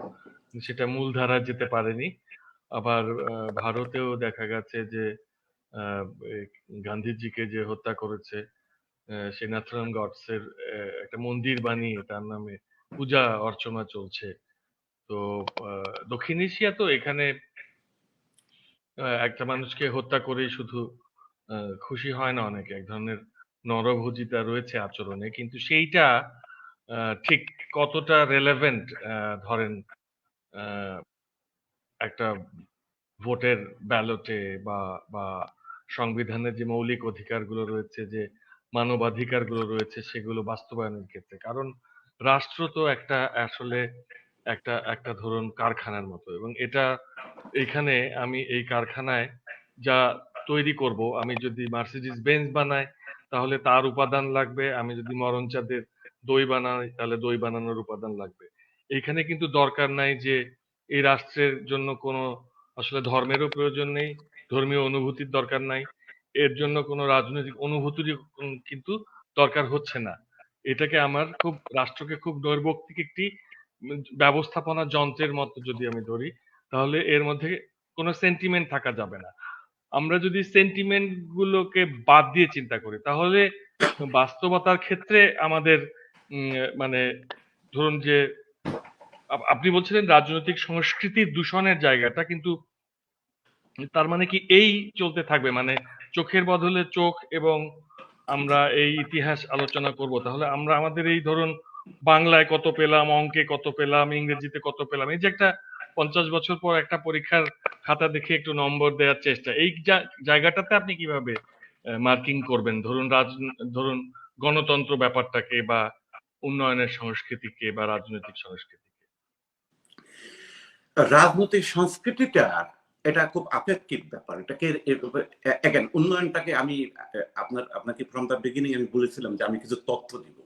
সেটা মূল ধারায় যেতে পারেনি। আবার ভারতেও দেখা গেছে যে গান্ধীজিকে যে হত্যা করেছে, সেই নাথুরাম গডসের একটা মন্দির বানিয়ে তার নামে পূজা অর্চনা চলছে। তো দক্ষিণ এশিয়া তো এখানে একটা মানুষকে হত্যা করেই শুধু খুশি হয় না, অনেকে এক ধরনের নরভোজিতা রয়েছে আচরণে, কিন্তু সেইটা ঠিক কতটা রেলেভেন্ট ধরেন একটা ভোটের ব্যালটে বা বা সংবিধানের যে মৌলিক অধিকারগুলো রয়েছে, যে মানবাধিকারগুলো রয়েছে, সেগুলো বাস্তবায়নের ক্ষেত্রে। কারণ রাষ্ট্র তো একটা আসলে একটা একটা ধরুন কারখানার মতো, এবং এটা এইখানে আমি এই কারখানায় যা তৈরি করব, আমি যদি মার্সিডিজ বেঞ্চ বানাই তাহলে তার উপাদান লাগবে, আমি যদি মরণচাঁদের দই বানাই তাহলে দই বানানোর উপাদান লাগবে। এইখানে কিন্তু দরকার নাই যে এই রাষ্ট্রের জন্য কোনো আসলে ধর্মেরও প্রয়োজন নেই, ধর্মীয় অনুভূতির দরকার নাই, এর জন্য কোনো রাজনৈতিক অনুভূতির কিন্তু দরকার হচ্ছে না। এটাকে আমার খুব রাষ্ট্রকে খুব নৈর্ব্যক্তিক একটি ব্যবস্থাপনা যন্ত্রের মতো যদি আমি ধরি, তাহলে এর মধ্যে কোনো সেন্টিমেন্ট থাকা যাবে না। আমরা যদি সেন্টিমেন্ট গুলোকে বাদ দিয়ে চিন্তা করি, তাহলে বাস্তবতার ক্ষেত্রে আমাদের মানে ধরুন যে আপনি বলছিলেন রাজনৈতিক সংস্কৃতির দূষণের জায়গাটা, কিন্তু তার মানে কি এই চলতে থাকবে, মানে চোখের বদলে চোখ, এবং আমরা এই ইতিহাস আলোচনা করব, তাহলে আমরা আমাদের এই ধরুন বাংলায় কত পেলাম, অঙ্কে কত পেলাম, ইংরেজিতে কত পেলাম, এই যে একটা 50 বছর পর একটা পরীক্ষার খাতা দেখে একটু নম্বর দেওয়ার চেষ্টা, এই জায়গাটাতে আপনি কিভাবে মার্কিং করবেন ধরুন গণতন্ত্র ব্যাপারটাকে বা উন্নয়নের সংস্কৃতিকে বা রাজনৈতিক সংস্কৃতিকে? রাজনৈতিক সংস্কৃতিটা এটা খুব আপেক্ষিক ব্যাপার। এটাকে এগেন উন্নয়নটাকে আমি আপনাকে ফ্রম দ্য বিগিনিং আমি বলেছিলাম যে আমি কিছু তথ্য দিব।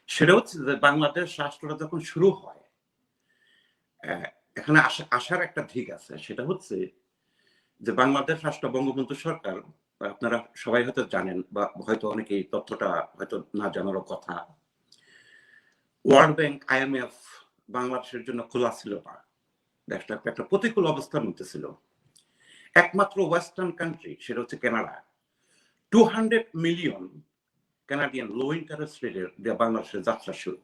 সেটা হচ্ছে যে বাংলাদেশ রাষ্ট্রটা যখন শুরু হয়, এখানে আসার একটা দিক আছে। সেটা হচ্ছে যে বাংলাদেশ রাষ্ট্র বঙ্গবন্ধু সরকার, আপনারা সবাই হয়তো জানেন বা হয়তো অনেকে এই তথ্যটা হয়তো না জানারও কথা, ওয়ার্ল্ড ব্যাংক, IMF বাংলাদেশের জন্য খোলা ছিল না। দেশটা একটা প্রতিকূল অবস্থার মধ্যে ছিল। একমাত্র ওয়েস্টার্ন কান্ট্রি, সেটা হচ্ছে কানাডা, 200 মিলিয়ন কানাডিয়ান লো ইন্টারেস্ট রেটের দিয়ে বাংলাদেশের যাত্রা শুরু।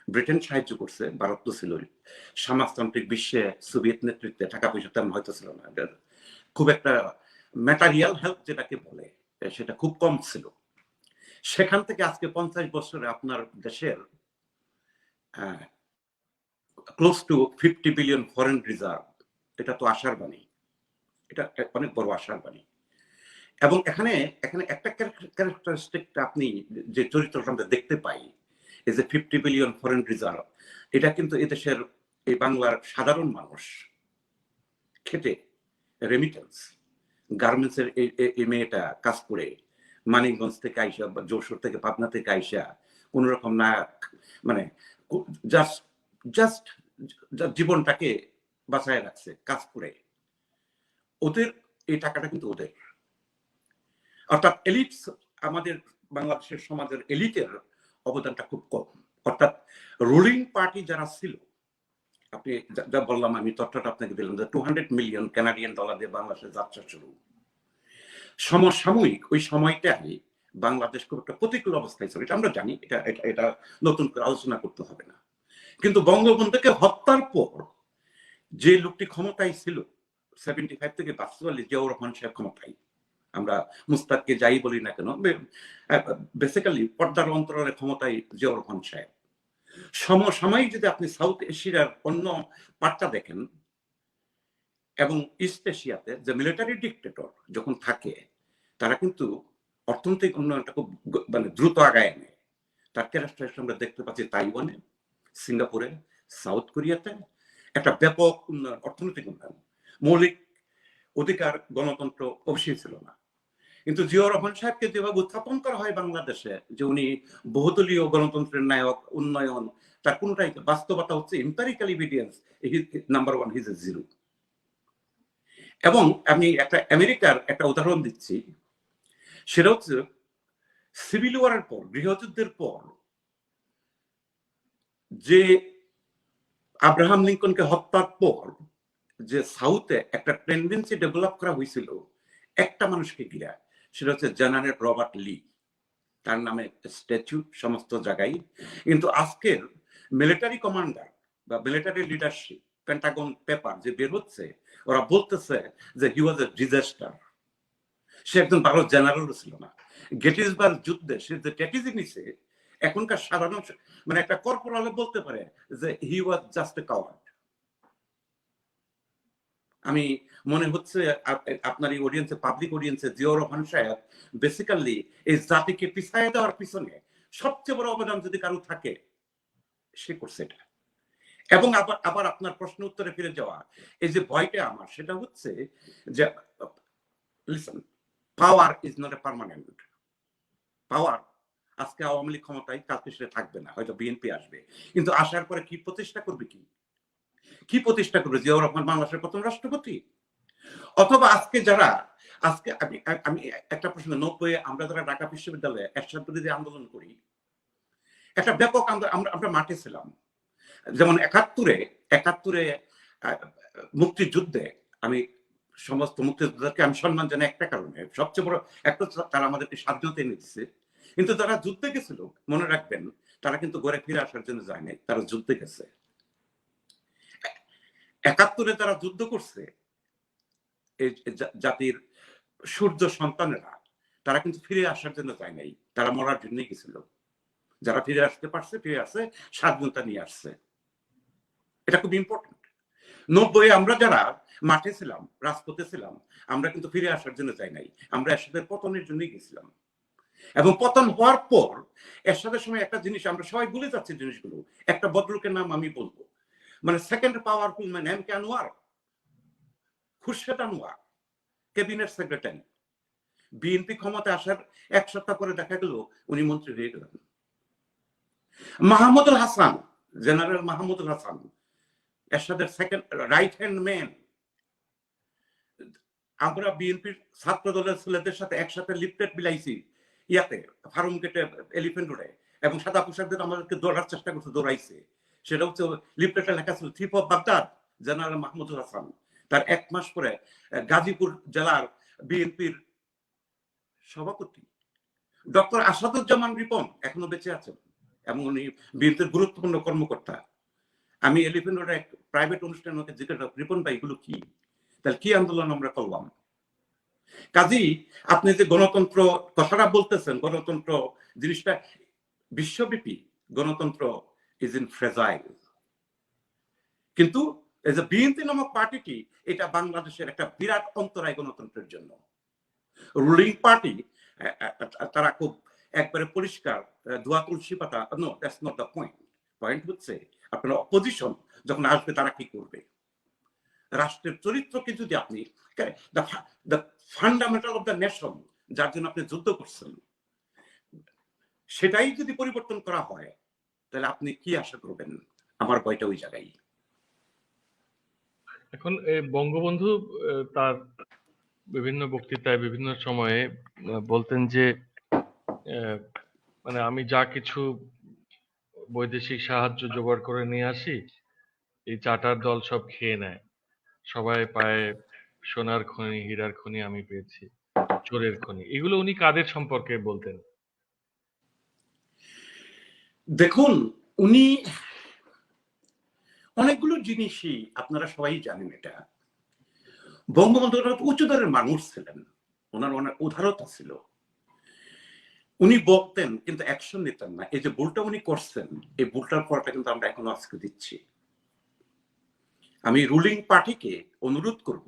ব্রিটেন সাহায্য করছে, ভারত তো ছিল সমাজতান্ত্রিক বিশ্বে সোভিয়েত নেতৃত্বে, টাকা পয়সা তেমন হয়তো ছিল না, খুব একটা ম্যাটারিয়াল হেল্প যেটাকে বলে সেটা খুব কম ছিল। সেখান থেকে আজকে 50 বছরে আপনার দেশের close two 50 billion foreign reserve, এটা তো আশার বাণী, এটা অনেক বড় আশার বাণী। এবং এখানে একটা ক্যারেক্টারিস্টিক আপনি যে চরিত্রটা আমরা দেখতে পাই, এই যে 50 বিলিয়ন ফরেন রিজার্ভ, এটা কিন্তু এদেশের এই বাংলার সাধারণ মানুষ খেটে রেমিটেন্স, গার্মেন্টসের এই মেয়েটা কাজ করে মানিকগঞ্জ থেকে আইসা বা যশোর থেকে পাবনা থেকে আইসা কোন রকম না মানে জাস্ট জাস্ট জীবনটাকে বাঁচায় রাখছে কাজ করে, ওদের এই টাকাটা কিন্তু ওদের। অর্থাৎ এলিটস, আমাদের বাংলাদেশের সমাজের এলিটের অবদানটা খুব কম। অর্থাৎ রুলিং পার্টি যারা ছিল, আপনি যা বললাম আমি তথ্যটা আপনাকে দিলাম যে 200 মিলিয়ন কানাডিয়ান ডলার দিয়ে বাংলাদেশের যাত্রা শুরু। সমসাময়িক ওই সময়টাই বাংলাদেশ খুব একটা প্রতিকূল অবস্থায় ছিল, এটা আমরা জানি, এটা নতুন করে আলোচনা করতে হবে না। কিন্তু বঙ্গবন্ধুকে হত্যার পর যে লোকটি ক্ষমতায় ছিল 75 থেকে 42, জিয়াউর রহমান সাহেব ক্ষমতায়, আমরা মুস্তাককে যাই বলি না কেন, বেসিক্যালি পর্দার অন্তরের ক্ষমতায় জিয়াউর রহমান সাহেব। সমসাময়িক যদি আপনি সাউথ এশিয়ার অন্য পার্টটা দেখেন এবং ইস্ট এশিয়াতে যে মিলিটারি ডিক্টেটর যখন থাকে, তারা কিন্তু অর্থনৈতিক উন্নয়নটা খুব মানে দ্রুত আগায় নেয়। তার ক্যারেক্টার আমরা দেখতে পাচ্ছি তাইওয়ানে, সিঙ্গাপুরে, সাউথ কোরিয়াতে একটা ব্যাপক উন্নয়ন, অর্থনৈতিক উন্নয়ন। মৌলিক অধিকার, গণতন্ত্র অবশ্যই ছিল না। কিন্তু জিয়াউর রহমান সাহেবকে যেভাবে উত্থাপন করা হয় বাংলাদেশে, যে উনি বহুদলীয় গণতন্ত্রের নায়ক, উন্নয়ন, তার কোনটাই বাস্তবতা হচ্ছে empirical evidence, number one, his a zero. এবং আমি একটা আমেরিকার একটা উদাহরণ দিচ্ছি, সেটা হচ্ছে সিভিল ওয়ারের পর, গৃহযুদ্ধের পর যে আব্রাহাম লিঙ্কনকে হত্যার পর যে সাউথে একটা টেন্ডেন্সি ডেভেলপ করা হয়েছিল একটা মানুষকে ঘিরা, সেটা হচ্ছে জেনারেল রবার্ট লি। তার নামে স্ট্যাচু সমস্ত জায়গায়। কিন্তু আজকের মিলিটারি কমান্ডার বা মিলিটারি লিডারশিপ, পেন্টাগন পেপার যে বের হচ্ছে, ওরা বলতেছে যে হি ওয়াজ এ ডিজাস্টার। সে একজন ভালো জেনারেলও ছিল না। গেটিসবার্গ যুদ্ধে সে যে স্ট্র্যাটেজি নিছে, এখনকার সাধারণ মানে একটা কর্পোরাল বলতে পারে যে হি ওয়াজ জাস্ট এ কাওয়ার্ড। আমি মনে হচ্ছে আপনার এই অডিয়েন্সে, পাবলিক অডিয়েন্সে, জিয়াউর রহমান সাহেব বেসিক্যালি এই জাতিকে পিছায় দেওয়ার পিছনে সবচেয়ে বড় অবদান যদি কারো থাকে, সে করছে এটা। এবং আবার আপনার প্রশ্ন উত্তরে ফিরে যাওয়া, এই যে ভয়টা আমার, সেটা হচ্ছে যে listen, power is not a permanent power. আজকে আওয়ামী লীগ ক্ষমতায়, কালকে সেটা থাকবে না, হয়তো বিএনপি আসবে, কিন্তু আসার পরে কি প্রতিষ্ঠা করবে, কি প্রতিষ্ঠা করবে? জিয়াউর রহমান বাংলাদেশের প্রথম রাষ্ট্রপতি? অথবা আজকে যারা, আজকে আমি একটা প্রশ্ন, 90 আমরা যারা ঢাকা বিশ্ববিদ্যালয়ে এরশাদ বিরোধী আন্দোলন করি, একটা ব্যাপক আমরা মাঠে ছিলাম। যেমন 71-এ মুক্তিযুদ্ধে আমি সমস্ত মুক্তিযোদ্ধাকে আমি সম্মান জানাই একটা কারণে, সবচেয়ে বড় একটা, তারা আমাদেরকে স্বাধীনতা এনে দিচ্ছে। কিন্তু যারা যুদ্ধে গেছিল, মনে রাখবেন, তারা কিন্তু ঘরে ফিরে আসার জন্য যায় নাই, তারা যুদ্ধে গেছে। 71-এ যারা যুদ্ধ করছে, এই জাতির সূর্য সন্তানেরা, তারা কিন্তু ফিরে আসার জন্য যায় নাই, তারা মরার জন্যই গেছিল। যারা ফিরে আসতে পারছে, ফিরে আসছে, স্বাধীনতা নিয়ে আসছে। এটা খুব ইম্পর্টেন্ট। 90-এ আমরা যারা মাঠে ছিলাম, রাজপথে ছিলাম, আমরা কিন্তু ফিরে আসার জন্য যাই নাই, আমরা এরশাদের পতনের জন্যই গেছিলাম। এবং পতন হওয়ার পর এরশাদের সময় একটা জিনিস আমরা সবাই ভুলে যাচ্ছি জিনিসগুলো। একটা ভদ্রলোকের নাম আমি বলবো, মানে second powerful man M K Anwar, Khurshed Anwar cabinet secretary, BNP ক্ষমতা আসার এক সপ্তাহ পরে দেখা গেল উনি মন্ত্রী হয়ে গেলেন। মাহমুদুল হাসান, জেনারেল মাহমুদুল হাসান এরশাদের সেকেন্ড রাইট হ্যান্ড ম্যান, আমরা বিএনপির ছাত্র দলের ছেলেদের সাথে একসাথে লিফলেট বিলাইছি ইয়াতে ফার্ম গেটে এলিফেন্ট রোডে, এবং সাদা পোশাকদের আমাদেরকে দৌড়ার চেষ্টা করছে, দৌড়াইছে। সেটা হচ্ছে লিফলেটে লেখা ছিল থিপ of Baghdad general Mahmudul Hasan. তার এক মাস পরে গাজীপুর জেলার বিএনপির সভাপতি ডক্টর আসাদুজ্জামান রিপন এখনো বেঁচে আছেন এবং উনি বিএনপির গুরুত্বপূর্ণ কর্মকর্তা। আমি এলিফেন্ট রোডে এক প্রাইভেট অনুষ্ঠানে ওকে জিজ্ঞেস, রিপন ভাই এগুলো কি, তাহলে কি আন্দোলন আমরা করলাম? কাজী আপনি যে গণতন্ত্র কথাটা বলতেছেন, গণতন্ত্র জিনিসটা বিশ্বব্যাপী, গণতন্ত্র ইজ ইন ফ্রেজাইল, কিন্তু এই যে বিএনপি নামক পার্টিটি, এটা বাংলাদেশের একটা বিরাট অন্তরায় গণতন্ত্রের জন্য। রুলিং পার্টি তারা খুব একবারে পরিষ্কার ধোয়া তুলসী পাতা, no that's not the point. Point হচ্ছে আপনার অপোজিশন যখন আসবে তারা কি করবে। রাষ্ট্রের চরিত্রকে যদি আপনি the fundamental of the nation, যার জন্য আপনি যুদ্ধ করছেন, সেটাই যদি পরিবর্তন করা হয়, তাহলে আপনি কি আশা করবেন? আমার ভয়টা ওই জায়গায়। এখন বঙ্গবন্ধু তার বিভিন্ন বক্তৃতায় বিভিন্ন সময়ে বলতেন যে মানে আমি যা কিছু বৈদেশিক সাহায্য জোগাড় করে নিয়ে আসি, এই চাটার দল সব খেয়ে নেয়, সবাই পায় সোনার খনি, হীরার খনি আমি পেয়েছি, চোরের খনি। এগুলো উনি কাদের সম্পর্কে বলতেন? দেখুন, উনি অনেকগুলো জিনিসই আপনারা সবাই জানেন। এটা বঙ্গবন্ধু উচ্চদরের মানুষ ছিলেন, ওনার অনেক উদারতা ছিল। উনি বলতেন কিন্তু অ্যাকশন নিতেন না। এই যে ভুলটা উনি করছেন, এই ভুলটার পরটা কিন্তু আমরা এখনো আজকে দিচ্ছি। আমি রুলিং পার্টিকে অনুরোধ করব,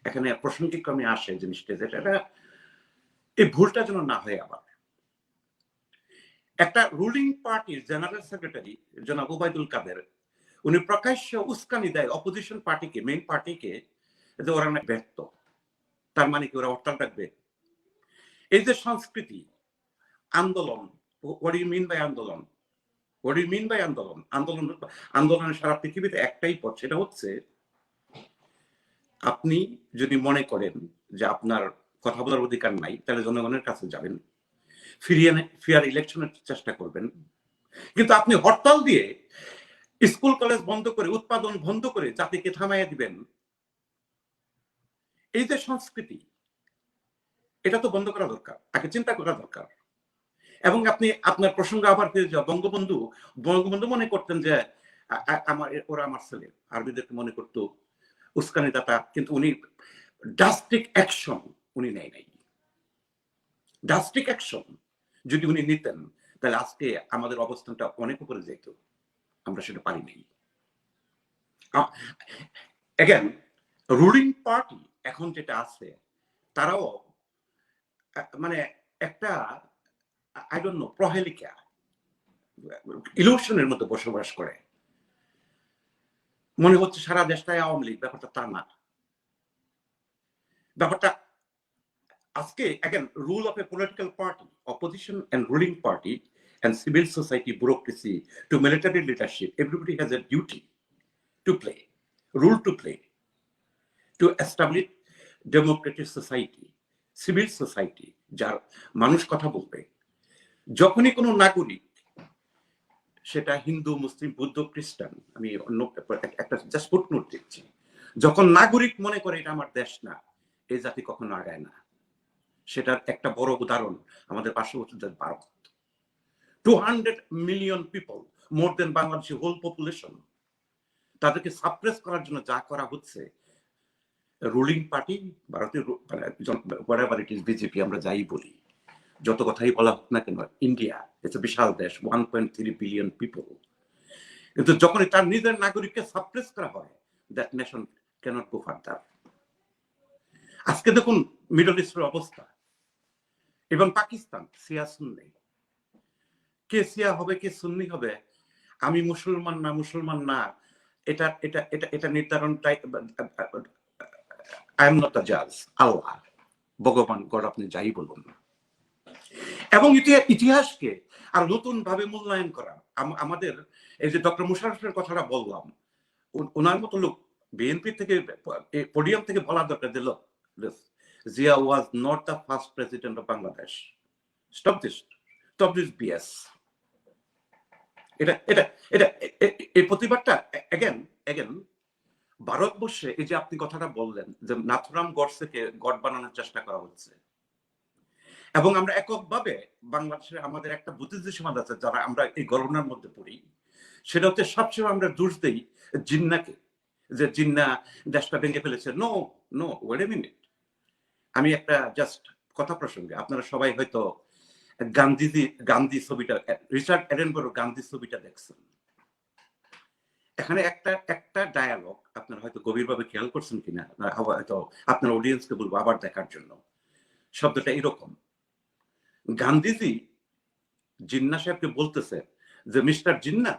এখানে প্রাসঙ্গিক ক্রমে আসে জিনিসটা, যেটা এই ভুলটা যেন না হয় আবার। একটা রুলিং পার্টির জেনারেল সেক্রেটারি জনাব ওবায়দুল কাদের, উনি প্রকাশ্য উস্কানি দেয় অপোজিশন পার্টিকে, মেইন পার্টিকে, যে ওরা না ব্যর্থ, তার মানে কি ওরা হরতাল ডাকবে? এই যে সংস্কৃতি আন্দোলন, what do you mean by আন্দোলন? What do you mean by আন্দোলন? আন্দোলনের সারা পৃথিবীতে একটাই পথ, সেটা হচ্ছে আপনি যদি মনে করেন যে আপনার কথা বলার অধিকার নাই, তাহলে জনগণের কাছে যাবেন, ফিয়ার ইলেকশনের চেষ্টা করবেন। কিন্তু আপনি হরতাল দিয়ে, স্কুল কলেজ বন্ধ করে, উৎপাদন বন্ধ করে জাতিকে থামাইয়া দিবেন, এই যে সংস্কৃতি, এটা তো বন্ধ করা দরকার, আগে চিন্তা করা দরকার। এবং আপনি আপনার প্রসঙ্গ আবার ফিরে যাওয়া, বঙ্গবন্ধু মনে করতেন যে ওরা আমার ছেলে, আরবিদেরকে মনে করতো উস্কানিদাতা, কিন্তু উনি ড্রাস্টিক অ্যাকশন উনি নেয় নাই। ড্রাস্টিক অ্যাকশন যদি উনি নিতেন, তাহলে আজকে আমাদের অবস্থানটা অনেক উপরে যেত, আমরা সেটা পারি নাই। এগেন, রুলিং পার্টি এখন যেটা আছে, তারাও মানে একটা আই ডোন্ট নো প্রহেলিকা ইলুশনের মতো বসবাস করে। মনে হচ্ছে সারা দেশটাই আওয়ামী লীগ, ব্যাপারটা তা না। ব্যাপারটা আজকে again rule of a political party, opposition and ruling party and civil society bureaucracy to military leadership, everybody has a duty to play, role to play, to establish democratic society, civil society, যার মানুষ কথা বলবে। যখনই কোনো নাগরিক, সেটা হিন্দু, মুসলিম, বৌদ্ধ, খ্রিস্টান, আমি অন্য একটা জাস্ট ফুটনোট দিচ্ছি, যখন নাগরিক মনে করে এটা আমার দেশ না, এই জাতি কখনো আগায় না। সেটার একটা বড় উদাহরণ আমাদের পার্শ্ববর্তী দেশ ভারত। 200 মিলিয়ন পিপল, মোর দেন বাংলাদেশের হোল পপুলেশন, তাদেরকে সাপ্রেস করার জন্য যা করা হচ্ছে, রুলিং পার্টি ভারতের whatever it is, বিজেপি, আমরা যাই বলি, যত কথাই বলা হোক না কেন, ইন্ডিয়া ইটস বিশাল দেশ, 1.3 বিলিয়ন পিপল, কিন্তু যখনই তার নিজের নাগরিককে সাপ্রেস করা হয়, that nation can't go further. আজকে দেখুন মিডল ইস্টের অবস্থা, এবং পাকিস্তান, শিয়া সুন্নি, কে শিয়া হবে কে সুন্নি হবে, আমি মুসলমান না এটা এটা এটা এটা নির্ধারণটাই আই এম নট দ্য জাজ, আল্লাহ, ভগবান, গড, আপনি যাই বলুন। এবং ইতিহাসকে আর নতুন ভাবে মূল্যায়ন করা। আমাদের এই যে ডক্টর মুশাররফের কথাটা বললাম, ওনার মতো লোক বিএনপি থেকে পোডিয়াম থেকে বলা দরকার দিল, Zia was not the first president of Bangladesh. Stop this BS. এটা এটা এটা এই প্রতিবাদটা এগেন ভারতবর্ষে, এই যে আপনি কথাটা বললেন যে নাথুরাম গডসেকে গড বানানোর চেষ্টা করা হচ্ছে, এবং আমরা এককভাবে বাংলাদেশে আমাদের একটা বুদ্ধিজীবী সমাজ আছে যারা আমরা এই গণনার মধ্যে পড়ি, সেটা হচ্ছে সবসময় আমরা দোষ দেই জিন্নাকে, যে জিন্না দেশটা ভেঙে ফেলেছে। No no, wait a minute. আমি একটা জাস্ট কথা প্রসঙ্গে, আপনারা সবাই হয়তো গান্ধী ছবিটা, রিচার্ড এডেনবরো গান্ধী ছবিটা দেখছেন। এখানে একটা ডায়ালগ আপনারা হয়তো গভীরভাবে খেয়াল করছেন কিনা, হয়তো আপনার অডিয়েন্সকে বলবো আবার দেখার জন্য। শব্দটা এরকম, গান্ধীজি জিন্না সাহেবকে বলতেছে যে mister Jinnah,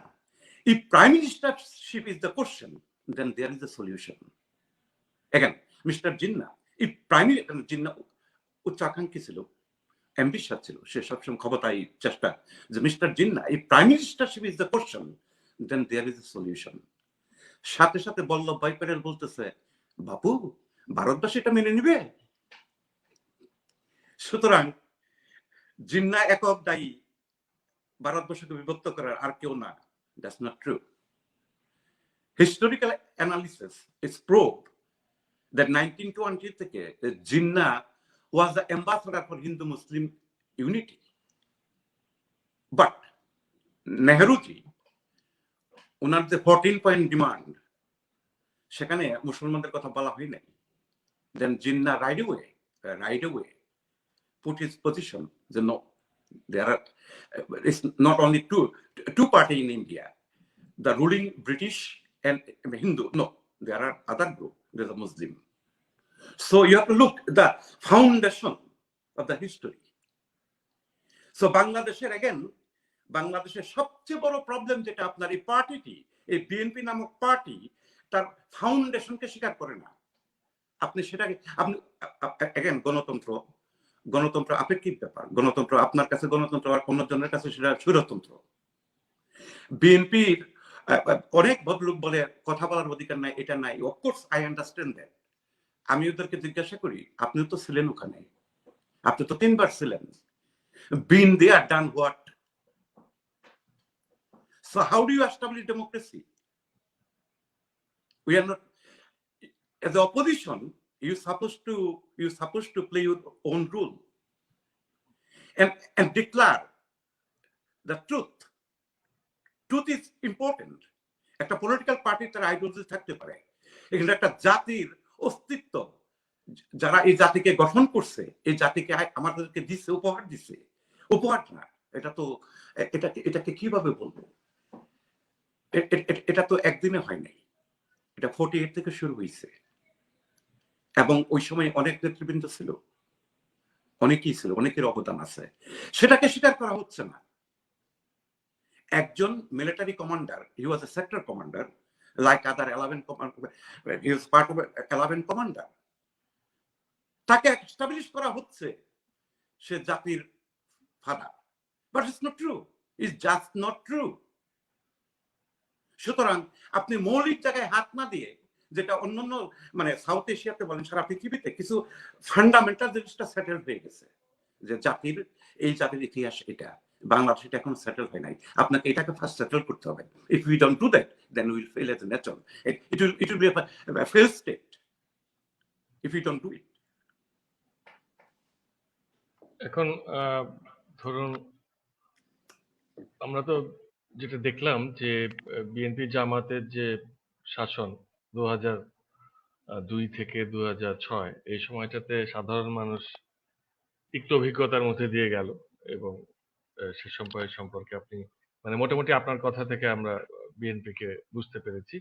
if prime ministership is the question, then there is a solution. Again, Mr. Jinnah, if prime Jinnah উচ্চাকাঙ্ক্ষী ছিল, অ্যাম্বিশাস ছিল, সে সবসময় ক্ষমতায় চেষ্টা, যে mister Jinnah, if prime ministership is the question, then there is a solution. সাথে সাথে বল্লভভাই প্যাটেল বলতেছে, বাবু, ভারতবাসী এটা মেনে নিবে। সুতরাং জিন্না একক দায়ী ভারতবর্ষকে বিভক্ত করার, আর কেউ না। That's not true. Historical analysis is proved that 1920 থেকে Jinnah was the ambassador for Hindu-Muslim unity. But Nehruji, ওনার যে 14 পয়েন্ট ডিমান্ড, সেখানে মুসলমানদের কথা বলা হয় নাই। Then Jinnah right away put his position that no, there are, it's not only two party in India, the ruling British and Hindu. No, there are other group. There's a Muslim. So you have to look at the foundation of the history. So বাংলাদেশের সবচেয়ে বড় problem যেটা, আপনার এই পার্টিটি, এই BNP নামক party তার ফাউন্ডেশনকে স্বীকার করে না। আপনি সেটাকে, আপনি গণতন্ত্র আপেক্ষিক ব্যাপার। গণতন্ত্র আপনার কাছে গণতন্ত্র, আর অন্যজনের কাছে সেটা স্বৈরতন্ত্র। বিএনপির অনেক ভদ্রলোক বলে কথা বলার অধিকার নাই, এটা নাই। Of course I understand that. আমি ওদেরকে জিজ্ঞাসা করি, আপনিও তো ছিলেন ওখানে, আপনি তো 3 বার ছিলেন। Been there, done what? So how do you establish democracy? We are not, as the opposition, you're supposed to play your own rule and declare the truth. Truth is important. একটা পলিটিক্যাল পার্টির তার ideology থাকতে পারে, এখানে একটা জাতির অস্তিত্ব, যারা এই জাতিকে গঠন করছে, এই জাতিকে আমাদেরকে দিচ্ছে, উপহার না। এটা তো এটাকে কিভাবে বলবো, এটা তো একদিনে হয় নাই, এটা 48 থেকে শুরু হয়েছে। এবং ওই সময় অনেক নেতৃবৃন্দ ছিল, অনেকের অবদান আছে, সেটাকে স্বীকার করা হচ্ছে না। একজন military commander, he was A sector commander like other 11 commander, he was part of 11 commander, তাকে এস্টাবলিশ করা হচ্ছে সে জাতির father. But it's not true, it's just not true. সুতরাং আপনি মৌলিক জায়গায় হাত না দিয়ে, যেটা অন্যান্য মানে সাউথ এশিয়াতে বলেন, সারা পৃথিবীতে কিছু ফান্ডামেন্টাল জিনিসটা সেটেল হয়ে গেছে, যে এই জাতির ইতিহাস এটা, বাংলাদেশ এটা এখন সেটেল হয় নাই, আপনাকে এটাকে ফার্স্ট সেটেল করতে হবে। If we don't do that, then will fail as a nation. It will be a fail state if you don't do it. এখন ধরুন, আমরা তো যেটা দেখলাম যে বিএনপি জামাতের যে শাসন 2002 থেকে 2006, এই সময়টাতে সাধারণ মানুষ তিক্ত অভিজ্ঞতার মধ্যে দিয়ে গেল, এবং সে সম্পর্কে আপনি মানে মোটামুটি আপনার কথা থেকে আমরা বিএনপিকে বুঝতে পেরেছি।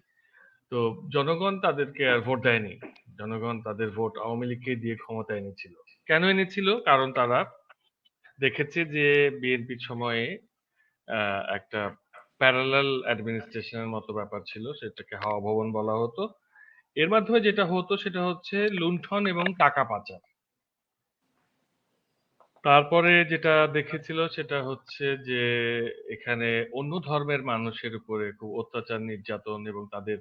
তো জনগণ তাদেরকে আর ভোট দেয়নি, জনগণ তাদের ভোট আওয়ামী লীগকে দিয়ে ক্ষমতা এনেছিল। কেন এনেছিল? কারণ তারা দেখেছে যে বিএনপির সময়ে একটা প্যারালাল অ্যাডমিনিস্ট্রেশনের মতো ব্যাপার ছিল, সেটাকে হাওয়া ভবন বলা হতো। এর মাধ্যমে যেটা হতো সেটা হচ্ছে লুণ্ঠন এবং টাকা পাচার। তারপরে যেটা দেখেছিল সেটা হচ্ছে যে এখানে অন্য ধর্মের মানুষের উপরে খুব অত্যাচার, নির্যাতন এবং তাদের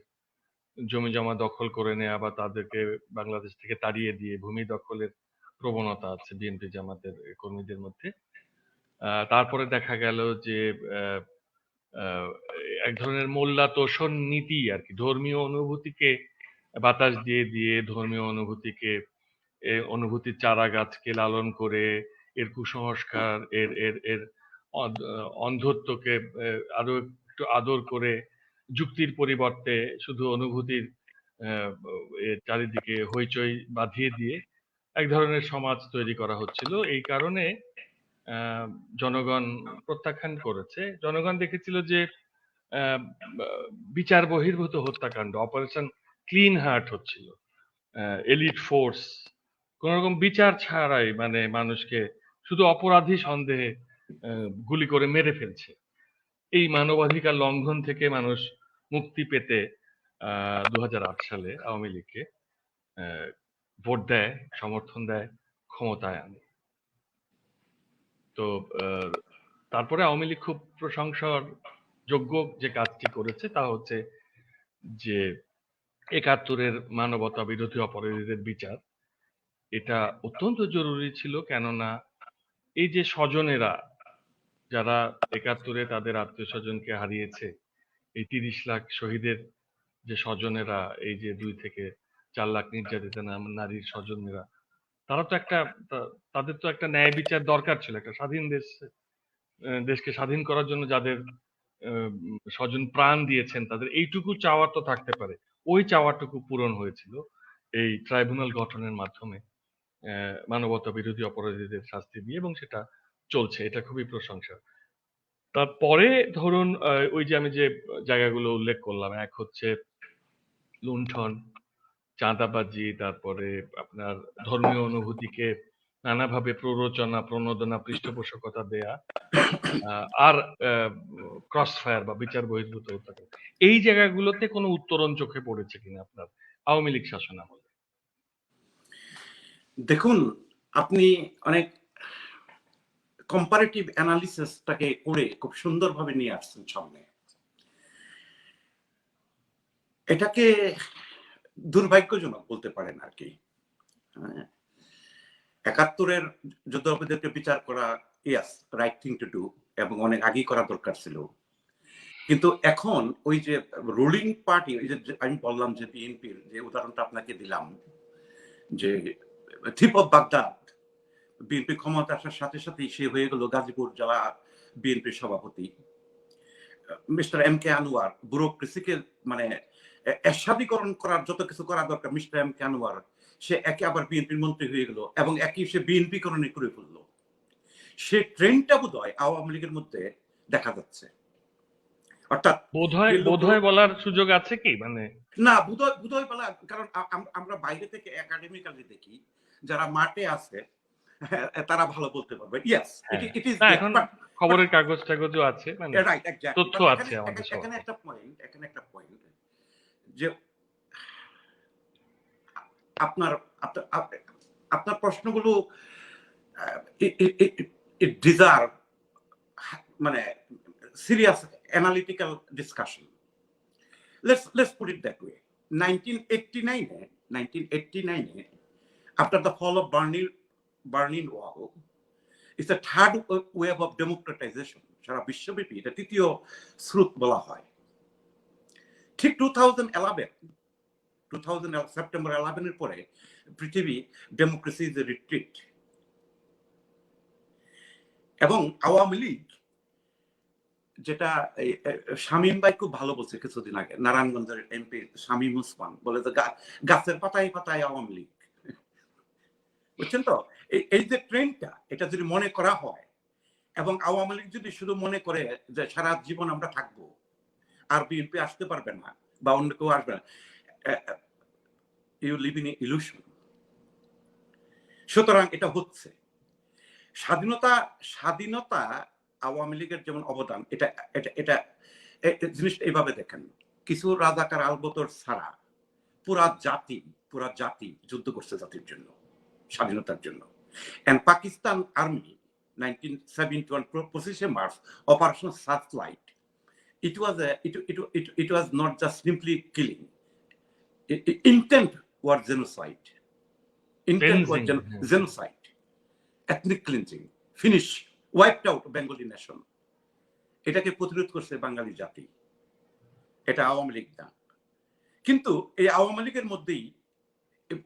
জমি জমা দখল করে নেওয়া বা তাদেরকে বাংলাদেশ থেকে তাড়িয়ে দিয়ে ভূমি দখলের প্রবণতা আছে বিএনপি জামাতের কর্মীদের মধ্যে। তারপরে দেখা গেল যে আহ, আহ, এক ধরনের মোল্লা তোষণ নীতি আর কি, ধর্মীয় অনুভূতিকে বাতাস দিয়ে দিয়ে ধর্মীয় অনুভূতিকে, অনুভূতির চারা গাছকে লালন করে এর কুসংস্কার, এর এর এর অন্ধত্বকে আরো একটু আদর করে যুক্তির পরিবর্তে শুধু অনুভূতির আহ, এর চারিদিকে হইচই বাঁধিয়ে দিয়ে এক ধরনের সমাজ তৈরি করা হচ্ছিল। এই কারণে আহ, জনগণ প্রত্যাখ্যান করেছে। জনগণ দেখেছিল যে আহ, বিচার বহির্ভূত হত্যাকাণ্ড, অপারেশন ক্লিন হার্ট হচ্ছিল, এলিট ফোর্স কোন রকম বিচার ছাড়াই মানে মানুষকে শুধু অপরাধী সন্দেহে গুলি করে মেরে ফেলছে। এই মানবাধিকার লঙ্ঘন থেকে মানুষ মুক্তি পেতে 2008 সালে আওয়ামী লীগকে আহ, ভোট দেয়, সমর্থন দেয়, ক্ষমতায় আনে। তো আহ, তারপরে আওয়ামী লীগ খুব প্রশংসার যোগ্য যে কাজটি করেছে তা হচ্ছে যে 71-এর মানবতা বিরোধী অপরাধীদের বিচার। এটা অত্যন্ত জরুরি ছিল, কেননা এই যে স্বজনেরা যারা 71-এ তাদের আত্মীয় স্বজনকে হারিয়েছে, এই 30 লাখ শহীদের যে স্বজনেরা, এই যে 2 থেকে 4 লাখ নির্যাতিত নারীর স্বজনেরা, তারা তো একটা তাদের তো একটা ন্যায় বিচার দরকার ছিল। একটা স্বাধীন দেশকে স্বাধীন করার জন্য যাদের স্বজন প্রাণ দিয়েছেন, তাদের এইটুকু চাওয়া তো থাকতে পারে। ওই চাওয়াটুকু পূরণ হয়েছিল এই ট্রাইব্যুনাল গঠনের মাধ্যমে, মানবতা বিরোধী অপরাধীদের শাস্তি দিয়ে, এবং সেটা চলছে। এটা খুবই প্রশংসা। তারপরে ধরুন ওই যে আমি যে জায়গাগুলো উল্লেখ করলাম, এক হচ্ছে লুণ্ঠন, চাঁদাবাজি, তারপরে আপনার ধর্মীয় অনুভূতিকে নানাভাবে প্ররোচনা, প্রণোদনা, পৃষ্ঠপোষকতা দেয়া, আর ক্রস ফায়ার বা বিচার বহির্ভূত হত্যাকাণ্ড। এই জায়গাগুলোতে কোনো উত্তরণ চোখে পড়েছে কিনা আপনার আওয়ামী লীগ শাসন আমলে? দেখুন, আপনি অনেক কম্পারেটিভ অ্যানালিসিসটাকে করে খুব সুন্দরভাবে নিয়ে আসছেন সামনে। এটাকে দুর্ভাগ্যজনক বলতে পারেন আর কি। 71-এর যুদ্ধাপরাধীদেরকে বিচার করা ইয়াস রাইট থিং টু ডু, এবং অনেক আগেই করা দরকার ছিল। কিন্তু এখন ওই যে রুলিং পার্টি, ওই যে আমি বললাম যে বিএনপির যে উদাহরণটা আপনাকে দিলাম, যে থিপ অফ বাগদাদ, বিএনপি ক্ষমতা আসার সাথে সাথেই সে হয়ে গেল গাজীপুর জেলা বিএনপির সভাপতি। মিস্টার এম কে আনোয়ার ব্যুরোক্রেসিকে মানে এরশাদীকরণ করার যত কিছু করা দরকার, মিস্টার এম কে আনোয়ার সে একে আবার বিএনপির মন্ত্রী হয়ে গেল এবং একই সে বিএনপি করণে করে ফেললো। সে ট্রেনটা বোধহয় আওয়ামী লীগের মধ্যে দেখা যাচ্ছে। অর্থাৎ বোধহয় বলার সুযোগ আছে কি? মানে না, বোধহয় বলা, কারণ আমরা বাইরে থেকে একাডেমিক্যালি দেখি, যারা মাঠে আছে তারা ভালো বলতে পারবে। ইয়েস, ইট ইজ না, দেয়ার, এখন বাট খবরের কাগজ টাগজও আছে, মানে রাইট, এক্স্যাক্টলি। তথ্য বাট আছে আমাদের এখানে সবার। একটা পয়েন্ট যে আপনার আপনার প্রশ্নগুলো ডিজার্ভ মানে serious analytical discussion. Let's put it that way. 1989, after the fall of Berlin Wall, it's a third wave of democratization. সারা বিশ্বব্যাপী এটা তৃতীয় স্রোত বলা হয়। ঠিক 2011 সেপ্টেম্বর 11 এর পরে পৃথিবী ডেমোক্রেসি ইজ এ রিট্রিট, এবং আওয়ামী লীগ, যেটা শামীম ভাই খুব ভালো বলছে কিছুদিন আগে, নারায়ণগঞ্জের এমপি শামীম ওসমান বলে যে গাছের পাতায় পাতায় আওয়ামী লীগ। বুঝছেন তো? এই যে ট্রেনটা, এটা যদি মনে করা হয় এবং আওয়ামী লীগ যদি শুধু মনে করে যে সারা জীবন আমরা থাকবো আর বিএনপি আসতে পারবে না বা অন্য কেউ আসবে না, ইউ লিভ ইন ইলুশন। সুতরাং এটা হচ্ছে স্বাধীনতা আওয়ামী লীগের যেমন অবদান, এটা এটা এটা জিনিসটা এইভাবে দেখেন, কিছু রাজাকার আলবদর ছাড়া পুরা জাতি যুদ্ধ করছে জাতির জন্য, স্বাধীনতার জন্য। And Pakistan Army 1971 position March Operation Searchlight, it was not just simply killing. Intent was genocide. Genocide, ethnic cleansing, finish, wiped out Bengali nation. এটাকে প্রতিরোধ করছে বাঙালি জাতি, এটা আওয়ামী লীগ না। কিন্তু এই আওয়ামী লীগের মধ্যেই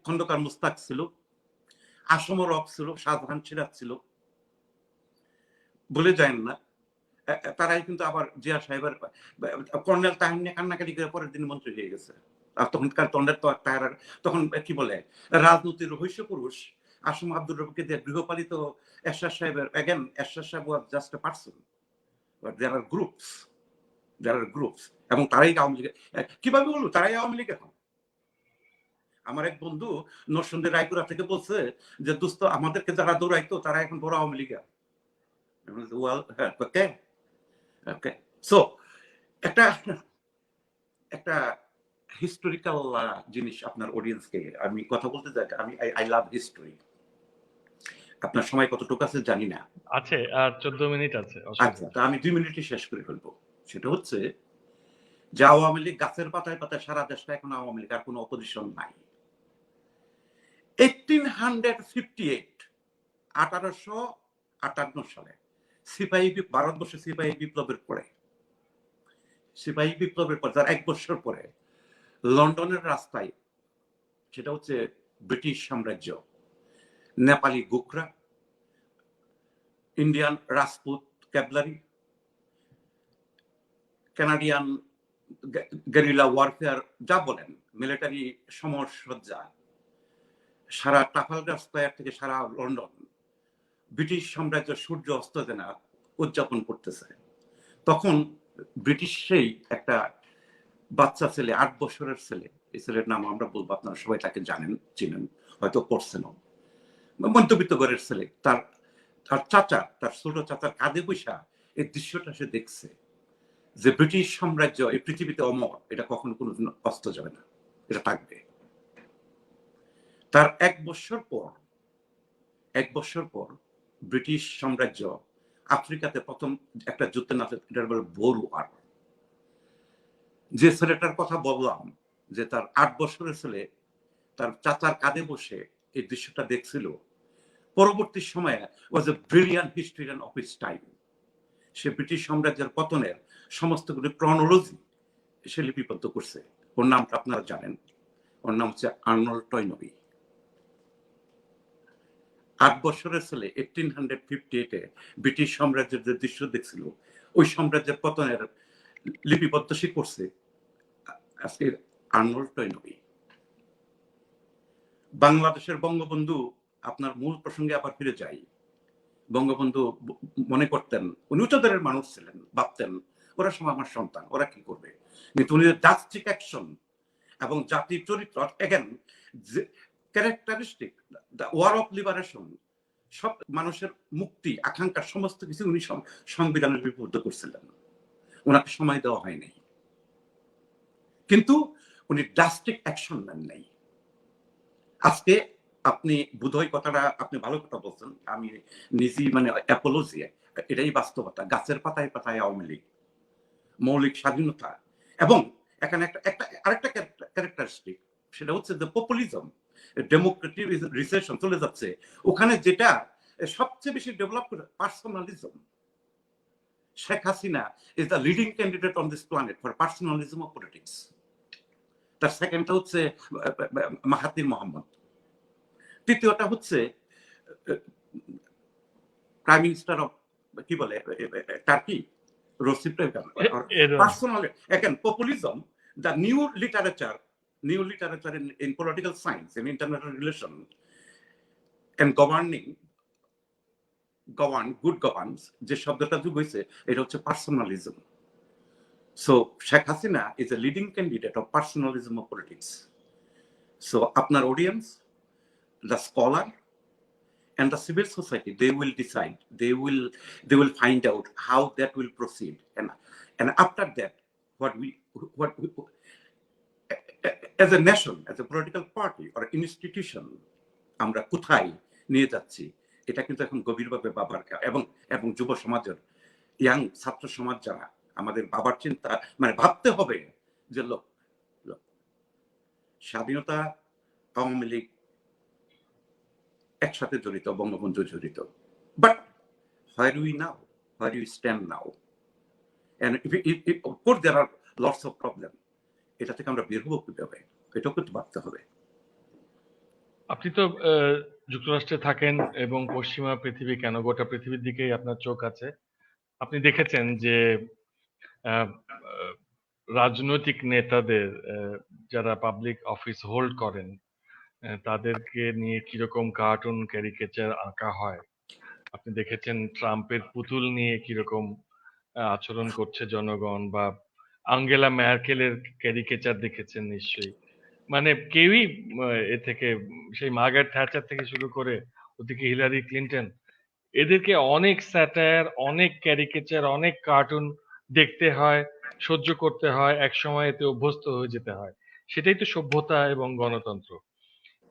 খন্দকার মুস্তাক ছিল, আসম রব ছিল, শাহজাহান সিরাজ ছিল, বলে যায় না। তারাই কিন্তু আবার জিয়া সাহেবের কর্নেল তাহির নিয়ে কান্নাকাটি করে পরের দিন মন্ত্রী হয়ে গেছে। আর তখনকার তখন কি বলে রাজনীতির রহস্য পুরুষ আসম আব্দুর রবকে দিয়ে গৃহপালিত এরশাদ সাহেবের, এগেন এরশাদ সাহেব was just a person, but there are groups, এবং তারাই আওয়ামী লীগ। কিভাবে বলবো তারাই আওয়ামী লীগ এখন? আমার এক বন্ধু নরসিংদী রায়পুরা থেকে বলছে যে দোস্ত আমাদেরকে যারা দৌড়াইতো তারা এখন বড় আওয়ামী লীগ। সো একটা হিস্টোরিক্যাল জিনিস আপনার অডিয়েন্সকে আমি কথা বলতে চাই। I love history. আপনার সময় কতটুকু আছে জানি না, আছে আর 14 মিনিট আছে। আচ্ছা, তা আমি 2 মিনিটে শেষ করে ফেলবো। সেটা হচ্ছে যে আওয়ামী লীগ গাছের পাতায় পাতায় সারা দেশটা এখন আওয়ামী লীগ, আর কোনো অপোজিশন নাই। 1858 সালে ভারতবর্ষে সিপাহী বিপ্লবের পরে তার 1 বছর পরে লন্ডনের রাস্তায়, সেটা হচ্ছে ব্রিটিশ সাম্রাজ্য, নেপালি গোখরা, Indian Rajput cavalry, Canadian guerrilla warfare, যা বলেন মিলিটারি সমরসজ্জা, সারা ট্রাফালগার স্কয়ার থেকে সারা লন্ডন ব্রিটিশ সাম্রাজ্য সূর্য অস্ত যেন উদযাপন করতেছে। তখন ব্রিটিশ সেই একটা বাচ্চা ছেলে, 8 বছরের ছেলে, এই ছেলের নাম আমরা বলবো, আপনারা সবাই তাকে জানেন, চিনেন, হয়তো পড়ছেনও, মধ্যবিত্ত ঘরের ছেলে, তার চাচা, তার ছোট চাচার কাঁধে বৈশা এই দৃশ্যটা সে দেখছে যে ব্রিটিশ সাম্রাজ্য এই পৃথিবীতে অমর, এটা কখনো কোনোদিন অস্ত যাবে না, এটা থাকবে। তার 1 বছর পর ব্রিটিশ সাম্রাজ্য আফ্রিকাতে প্রথম একটা যুদ্ধে নামে, এটার বলে বোর ওয়ার। যে ছেলেটার কথা বললাম যে তার 8 বছরের ছেলে তার চাচার কাঁধে বসে এই দৃশ্যটা দেখছিল, পরবর্তী সময়ে was a brilliant historian of his time. সে ব্রিটিশ সাম্রাজ্যের পতনের সমস্তগুলি ক্রনোলজি সে লিপিবদ্ধ করছে। ওর নামটা আপনারা জানেন, ওর নাম হচ্ছে আর্নল্ড টয়নবি। 8 বছরের ছেলে 1858-এ ব্রিটিশ সাম্রাজ্যের যে দৃশ্য দেখছিল, ওই সাম্রাজ্যের পতনের লিপিবদ্ধ সে করছে আজকে আর্নল্ড টয়নবি। বাংলাদেশের বঙ্গবন্ধু, আপনার মূল প্রসঙ্গে আবার ফিরে যাই। বঙ্গবন্ধু মনে করতেন, উনি উচ্চতরের মানুষ ছিলেন, ভাবতেন ওরা সময় আমার সন্তান, ওরা কি করবে, কিন্তু উনি জাস্টিক অ্যাকশন এবং জাতির চরিত্র, again characteristic, the war of liberation, সব মানুষের মুক্তি আকাঙ্ক্ষা সমস্ত কিছু উনি সংবিধানের লিপিবদ্ধ করছিলেন। ওনাকে সময় দেওয়া হয়নি, কিন্তু উনি ড্রাস্টিক অ্যাকশন নেন নাই। আজকে আপনি বোধহয় কথাটা আপনি ভালো কথা বলছেন, আমি নিজেই মানে অ্যাপোলজি, এটাই বাস্তবতা। গাছের পাতায় পাতায় আওয়ামী লীগ, মৌলিক স্বাধীনতা, এবং এখানে আরেকটা ক্যারেক্টারিস্টিক, সেটা হচ্ছে যে পপুলিজম, ডেমোক্রেটিক রিসেশন চলে যাচ্ছে। ওখানে যেটা সবচেয়ে বেশি ডেভেলপ করে personalism. Sheikh Hasina is the leading candidate on this planet for personalism of politics. তার সেকেন্ডটা হচ্ছে মাহাতির মোহাম্মদ। তৃতীয়টা হচ্ছে প্রাইম মিনিস্টার অফ কি বলে Turkey, Recep Tayyip Erdogan. Personal again populism, the new literature in political science and international relation and good governance, যে শব্দটা যোগ হয়েছে এটা হচ্ছে পার্সোনালিজম। So Sheikh Hasina is a leading candidate of personalism of politics. So আপনার audience, the scholar and the civil society, they will decide, they will find out how that will proceed, and after that what we as a nation, as a political party or institution আমরা কোথায় নিয়ে যাচ্ছি, এটা কিন্তু এখন গভীরভাবে বাবার এবং যুব সমাজের, ইয়াং ছাত্র সমাজ যারা, আমাদের বাবার চিন্তা মানে ভাবতে হবে যে লোক স্বাধীনতা, আওয়ামী লীগ একসাথে জড়িত, বঙ্গবন্ধু জড়িত, but where do we now, where do we stand now, and of course there are lots of problems. এটা থেকে আমরা বের হবো কিভাবে, এটাও কিন্তু ভাবতে হবে। আপনি তো যুক্তরাষ্ট্রে থাকেন এবং পশ্চিমা পৃথিবী কেন গোটা পৃথিবীর দিকেই আপনার চোখ আছে। আপনি দেখেছেন যে আহ, আহ, রাজনৈতিক নেতাদের যারা পাবলিক অফিস হোল্ড করেন তাদেরকে নিয়ে কিরকম কার্টুন ক্যারিকেচার আঁকা হয়। আপনি দেখেছেন ট্রাম্পের পুতুল নিয়ে কিরকম আচরণ করছে জনগণ, বা আঙ্গেলা ম্যার্কেলের ক্যারিকেচার দেখেছেন নিশ্চয়ই। মানে কেউই এ থেকে, সেই মার্গারেট থ্যাচার থেকে শুরু করে ওদিকে হিলারি ক্লিন্টন, এদেরকে অনেক স্যাটায়ার, অনেক ক্যারিকেচার, অনেক কার্টুন দেখতে হয়, সহ্য করতে হয়, এক সময় এতে অভ্যস্ত হয়ে যেতে হয়। সেটাই তো সভ্যতা এবং গণতন্ত্র।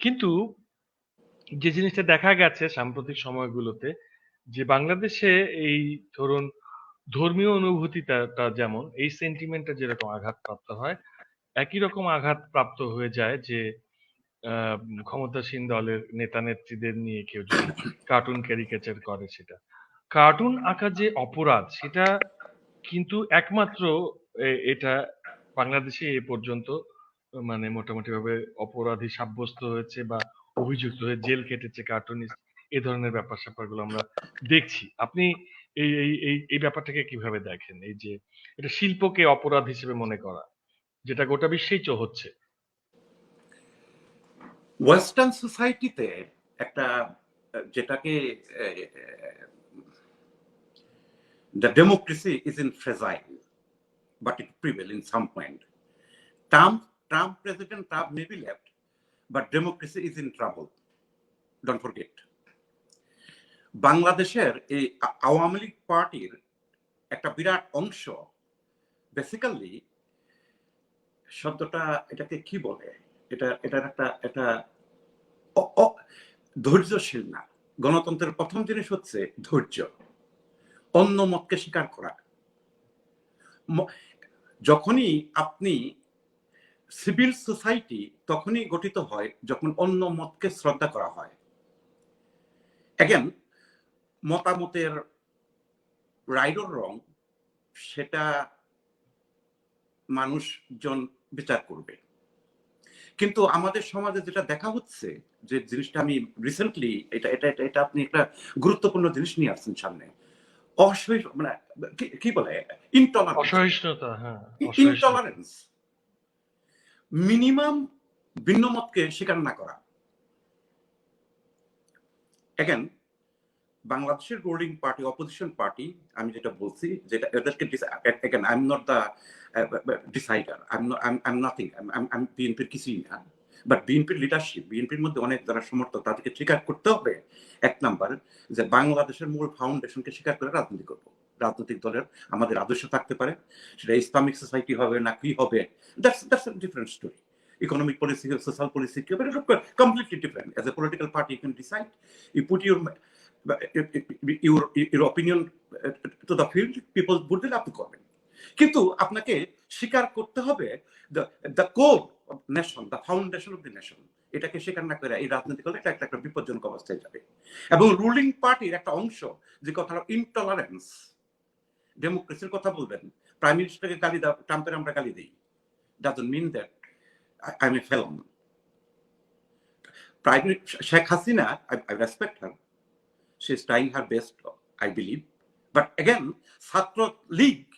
কিন্তু যে জিনিসটা দেখা গেছে সাম্প্রতিক সময়গুলোতে, যে বাংলাদেশে এই ধরুন ধর্মীয় অনুভূতিটা যেমন, এই সেন্টিমেন্টটা যেরকম আঘাতপ্রাপ্ত হয়, একই রকম আঘাতপ্রাপ্ত হয়ে যায় যে ক্ষমতাসীন দলের নেতা নেত্রীদের নিয়ে কেউ যদি কার্টুন ক্যারিকেচার করে, সেটা কার্টুন আঁকা যে অপরাধ, সেটা কিন্তু একমাত্র এটা বাংলাদেশে এ পর্যন্ত মানে মোটামুটি ভাবে অপরাধী সাব্যস্ত হয়েছে বা অভিযুক্ত হয়ে জেল কেটেছে কার্টুনিস্ট, এ ধরনের ব্যাপার স্যাপারগুলো আমরা দেখছি। আপনি এই এই এই এই ব্যাপারটাকে কিভাবে দেখেন, এই যে এটা শিল্পকে অপরাধ হিসেবে মনে করা, যেটা গোটা বিশ্বেই হচ্ছে? ওয়েস্টার্ন সোসাইটিতে একটা যেটাকে the democracy is in fragile, but it prevail in some point. President Trump may be left, but democracy is in trouble. Don't forget. বাংলাদেশের এই আওয়ামী লীগ পার্টির একটা বিরাট অংশ বেসিক্যালি, শব্দটা এটাকে কি বলে, এটার একটা ধৈর্যশীল না। গণতন্ত্রের প্রথম জিনিস হচ্ছে ধৈর্য, অন্য মতকে স্বীকার করা। যখনই আপনি সিভিল সোসাইটি তখনই গঠিত হয় যখন অন্য মতকে শ্রদ্ধা করা হয়। এগেন, মতামতের রাইট অর রং সেটা মানুষজন বিচার করবে। কিন্তু আমাদের সমাজে যেটা দেখা হচ্ছে, যে জিনিসটা আমি রিসেন্টলি, এটা আপনি একটা গুরুত্বপূর্ণ জিনিস নিয়ে আসছেন সামনে, মানে কি বলে, অসহিষ্ণুতা। হ্যাঁ, ইনটলারেন্স, মিনিমাম ভিন্ন মতকে স্বীকার না করা। এগেন, বাংলাদেশের রুলিং পার্টি, অপোজিশন পার্টি, আমি যেটা বলছি, যেটা এদেরকে again I am not the decider, I am nothing, I বিএনপির কিছুই না, বাট বিএনপির লিডারশিপ, বিএনপির মধ্যে অনেক যারা সমর্থক, তাদেরকে স্বীকার করতে হবে এক নাম্বার যে বাংলাদেশের মূল ফাউন্ডেশনকে স্বীকার করে রাজনীতি করব। রাজনৈতিক দলের আমাদের আদর্শ থাকতে পারে, সেটা ইসলামিক সোসাইটি হবে না কি হবে, that's a different story. Economic policy, social policy, but it's completely different. As a political party, you can decide. You put your opinion to the field, people would love to comment. কিন্তু আপনাকে স্বীকার করতে হবে the core of nation, the foundation of the nation. এটাকে স্বীকার না করে এই রাজনীতি করলে এটা একটা বিপজ্জনক অবস্থায় যাবে। এবং রুলিং পার্টির একটা অংশ যে কথা ইনটলারেন্স, ডেমোক্রেসির কথা বলবেন, প্রাইম মিনিস্টারকে গালি দাও, ট্রাম্পের আমরা গালি দিই, doesn't mean that I'm a felon. Prime Minister Sheikh Hasina, I respect her. She's trying her best, I believe. But again, Chhatro League,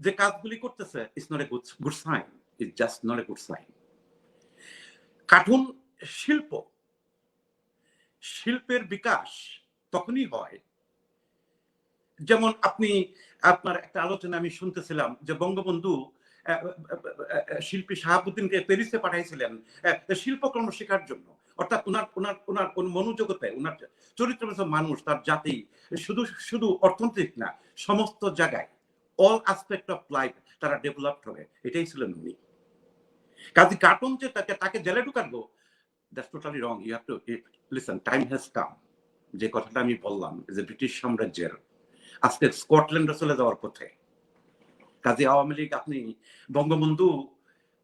যে কাজগুলি করতেছে, is not a good sign. It's just not a good sign. Cartoon শিল্পের বিকাশ তখনই হয়, যেমন আপনার একটা আলোচনা আমি শুনতেছিলাম যে বঙ্গবন্ধু শিল্পী শাহাবুদ্দিনকে প্যারিসে পাঠাইছিলেন শিল্পকর্ম শেখার জন্য। অর্থাৎ ওনার মনোজগতে, ওনার চরিত্র মানুষ, তার জাতি শুধু অর্থনৈতিক না, সমস্ত জায়গায়, অল অ্যাসপেক্ট অফ লাইফ, তারা ডেভেলপড হবে, এটাই ছিলেন উনি। কাজে কার্টুন যে তাকে জেলে ঢুকাবো, that's totally wrong. You have to listen, time has come. যে কথাটা আমি বললাম যে ব্রিটিশ সাম্রাজ্যের আজকে স্কটল্যান্ডে চলে যাওয়ার পথে। কাজে আওয়ামী লীগ, আপনি বঙ্গবন্ধু,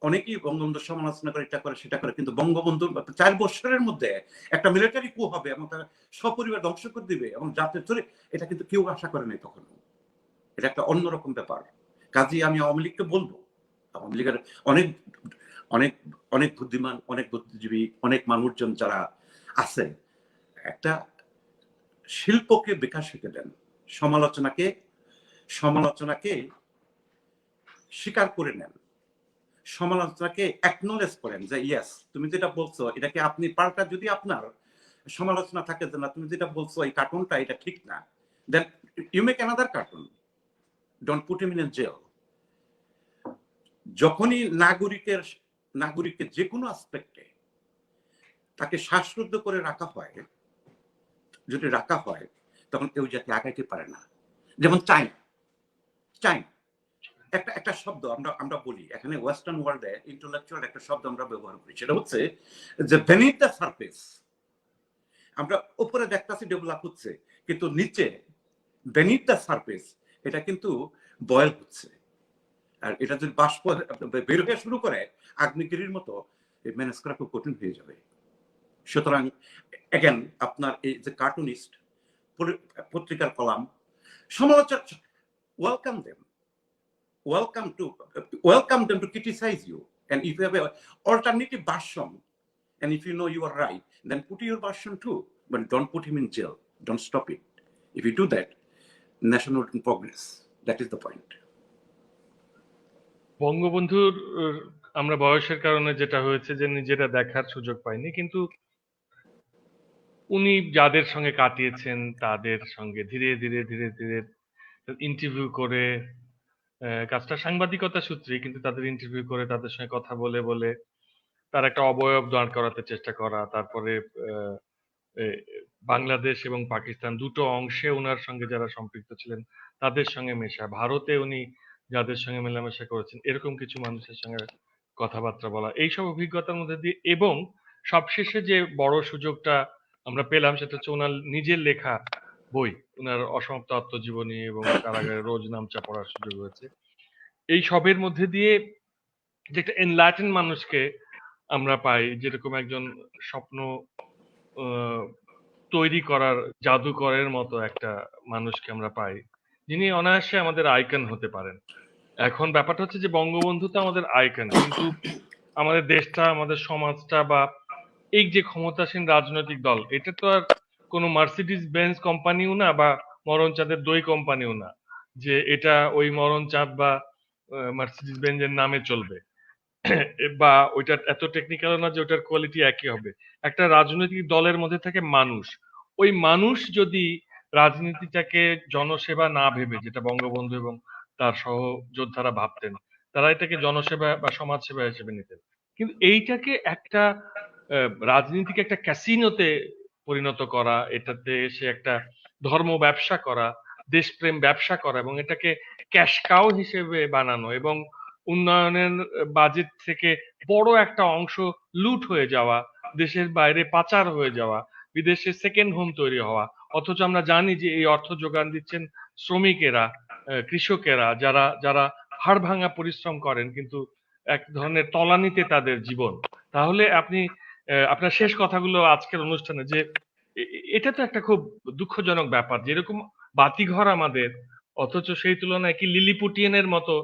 অনেকেই বঙ্গবন্ধুর সমালোচনা করে, এটা করে সেটা করে, কিন্তু বঙ্গবন্ধু 4 বছরের মধ্যে একটা মিলিটারি কু হবে এবং তারা সপরিবার ধ্বংস করে দিবে এবং জাতীয় চলে, এটা কিন্তু কেউ আশা করে নাই তখন। এটা একটা অন্যরকম ব্যাপার। কাজে আমি আওয়ামী লীগকে বলবো, আওয়ামী লীগের অনেক অনেক অনেক বুদ্ধিমান, অনেক বুদ্ধিজীবী, অনেক মানুষজন যারা আছে, একটা শিল্পকে বিকাশিত দেন, সমালোচনাকে সমালোচনাকে স্বীকার করে নেন, সমালোচনাকে অ্যাকনোলেজ করেন যে ইয়েস, তুমি যেটা বলছো এটাকে আপনি পাল্টা, যদি আপনার সমালোচনা থাকে যে না তুমি যেটা বলছো এই কার্টুনটা এটা ঠিক না, then you make another cartoon, don't put him in jail. যখনই নাগরিকের যে কোনো অ্যাসপেক্টে তাকে শ্বাসরুদ্ধ করে রাখা হয়, যদি রাখা হয়, তখন কেউ যাতে আগাইতে পারে না। যেমন চাইনা, চাইনা একটা শব্দ আমরা বলি এখানে ওয়েস্টার্ন ওয়ার্ল্ডে, ইন্টেলেকচুয়াল একটা শব্দ আমরা ব্যবহার করি, সেটা হচ্ছে যে বেনিথ দ্য সারফেস। আমরা উপরে দেখতেছি ডেভেলপ হচ্ছে, কিন্তু নিচে বেনিথ দ্য সারফেস এটা কিন্তু বয়েল হচ্ছে। আর এটা যদি বাষ্প বের হয়ে শুরু করে আগ্নেয়গিরির মতো, ম্যানেজ করা খুব কঠিন হয়ে যাবে। সুতরাং এগেন আপনার এই যে কার্টুনিস্ট, পত্রিকার কলাম, সমালোচক, welcome them, welcome them to criticize you, and if you have an alternative version and if you know you are right, then put your version too, but don't put him in jail, don't stop it. If you do that, nation will progress. That is the point. বঙ্গবন্ধুর আমরা বয়সের কারণে যেটা হয়েছে যে নিজেরা দেখার সুযোগ পাইনি, কিন্তু উনি যাদের সঙ্গে কাটিয়েছেন তাদের সঙ্গে ধীরে ধীরে ধীরে ধীরে ইন্টারভিউ করে, কাজটা সাংবাদিকতা সূত্রে, কিন্তু তাদের ইন্টারভিউ করে তাদের সঙ্গে কথা বলে বলে তার একটা অবয়ব দাঁড় করাতে চেষ্টা করা, তারপরে আহ, এ, বাংলাদেশ এবং পাকিস্তান দুটো অংশে ওনার সঙ্গে যারা সম্পৃক্ত ছিলেন তাদের সঙ্গে মেশা, ভারতে উনি যাদের সঙ্গে মেলামেশা করেছেন এরকম কিছু মানুষের সঙ্গে কথাবার্তা বলা, এইসব অভিজ্ঞতার মধ্যে দিয়ে, এবং সবশেষে যে বড় সুযোগটা আমরা পেলাম সেটা হচ্ছে ওনার নিজের লেখা বই, ওনার অসমাপ্ত আত্মজীবনী এবং কারাগারে রোজ নামচা পড়ার সুযোগ হয়েছে। এই সবের মধ্যে দিয়ে যে একটা এনলাইটেন মানুষকে আমরা পাই, যেরকম একজন স্বপ্ন আহ, তৈরি করার জাদুকরের মতো একটা মানুষকে আমরা পাই, যিনি অনায়াসে আমাদের আইকন হতে পারেন। এখন ব্যাপারটা হচ্ছে যে বঙ্গবন্ধু তো আমাদের আইকন, কিন্তু আমাদের দেশটা, আমাদের সমাজটা, বা এই যে ক্ষমতাসীন রাজনৈতিক দল, এটা তো আর কোনো মার্সিডিজ বেঞ্জ কোম্পানিও না বা মরণ চাঁদের দই কোম্পানিও না যে এটা ওই মরণ চাঁদ বা মার্সিডিজ বেঞ্জের নামে চলবে বা ওইটা এত টেকনিক্যাল না যে ওটার কোয়ালিটি একই হবে। একটা রাজনৈতিক দলের মধ্যে থাকে মানুষ, ওই মানুষ যদি রাজনীতিটাকে জনসেবা না ভেবে, যেটা বঙ্গবন্ধু এবং তার সহযোদ্ধারা ভাবতেন, তারা এটাকে জনসেবা বা সমাজসেবা হিসেবে নিতেন, কিন্তু এইটাকে একটা রাজনীতিকে একটা ক্যাসিনোতে পরিণত করা, এটাতে এসে একটা ধর্ম ব্যবসা করা, দেশপ্রেম ব্যবসা করা, এবং এটাকে ক্যাশ কাউ হিসেবে বানানো, এবং উন্নয়নের বাজেট থেকে বড় একটা অংশ লুট হয়ে যাওয়া, দেশের বাইরে পাচার হয়ে যাওয়া, বিদেশে সেকেন্ড হোম তৈরি হওয়া, অথচ আমরা জানি যে এই অর্থ যোগান দিচ্ছেন শ্রমিকেরা, কৃষকেরা, যারা যারা হাড় ভাঙা পরিশ্রম করেন, কিন্তু এক ধরনের তলানিতে তাদের জীবন। তাহলে আপনি আপনার শেষ কথাগুলো আজকের অনুষ্ঠানে যে এটা তো একটা খুব দুঃখজনক ব্যাপার, যেরকম বাতিঘর আমাদের, অথচ সেই তুলনায় কি লিলিপুটিয়ানের মতো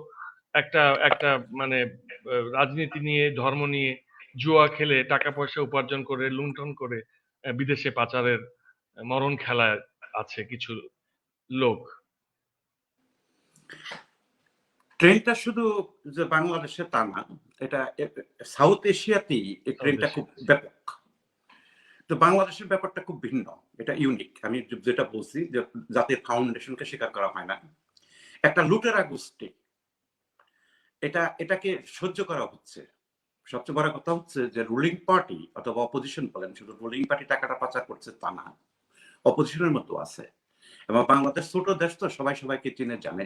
একটা একটা মানে রাজনীতি নিয়ে, ধর্ম নিয়ে জুয়া খেলে টাকা পয়সা উপার্জন করে লুণ্ঠন করে বিদেশে পাচারের মরণ খেলায় আছে কিছু লোক। ট্রেনটা শুধু যে বাংলাদেশে তা না, এটা সাউথ এশিয়াতেই এই ট্রেনটা খুব ব্যাপক। তো বাংলাদেশের ব্যাপারটা খুব ভিন্ন, এটা ইউনিক। আমি যেটা বলছি যে জাতীয় ফাউন্ডেশনকে স্বীকার করা হয় না, একটা লুটেরা গোষ্ঠী, এটাকে সহ্য করা হচ্ছে। সবচেয়ে বড় কথা হচ্ছে যে রুলিং পার্টি অথবা অপোজিশন বলেন, শুধু রুলিং পার্টি টাকাটা পাচার করছে তা না, অপোজিশনের মতো আছে। এবং বাংলাদেশ ছোট দেশ তো সবাই সবাইকে চিনে জানে,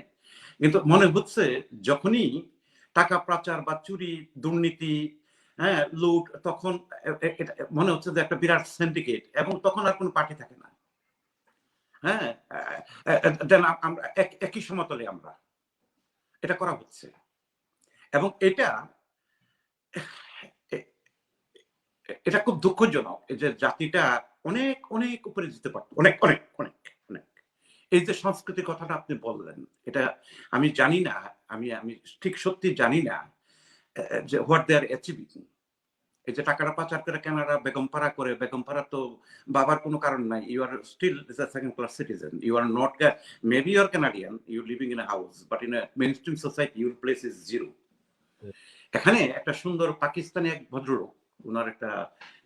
কিন্তু মনে হচ্ছে যখনই টাকা পাচার বা চুরি দুর্নীতি, হ্যাঁ, লুট, তখন এটা মনে হচ্ছে যে একটা বিরাট সিন্ডিকেট, এবং তখন আর কোনো পার্টি থাকে না। হ্যাঁ, দেন আমরা একই সমতলে আমরা এটা করা হচ্ছে, এবং এটা এটা খুব দুঃখজনক যে জাতিটা অনেক অনেক উপরে যেতে পারতো, অনেক অনেক অনেক অনেক। এই যে সংস্কৃতির কথাটা আপনি বললেন, এটা আমি জানি না, আমি আমি ঠিক সত্যি জানি না যে হোয়াট দে আর অ্যাচিভিং। এই যে টাকাটা পাচার করে কেনারা বেগমপাড়া করে, বেগমপাড়া তো বাবার কোনো কারণ নাই, you are still second class citizen, you are not, maybe you are Canadian, you living in a house, but in a main stream society your place is zero. এখানে একটা সুন্দর পাকিস্তানি এক ভদ্রলোক, ওনার একটা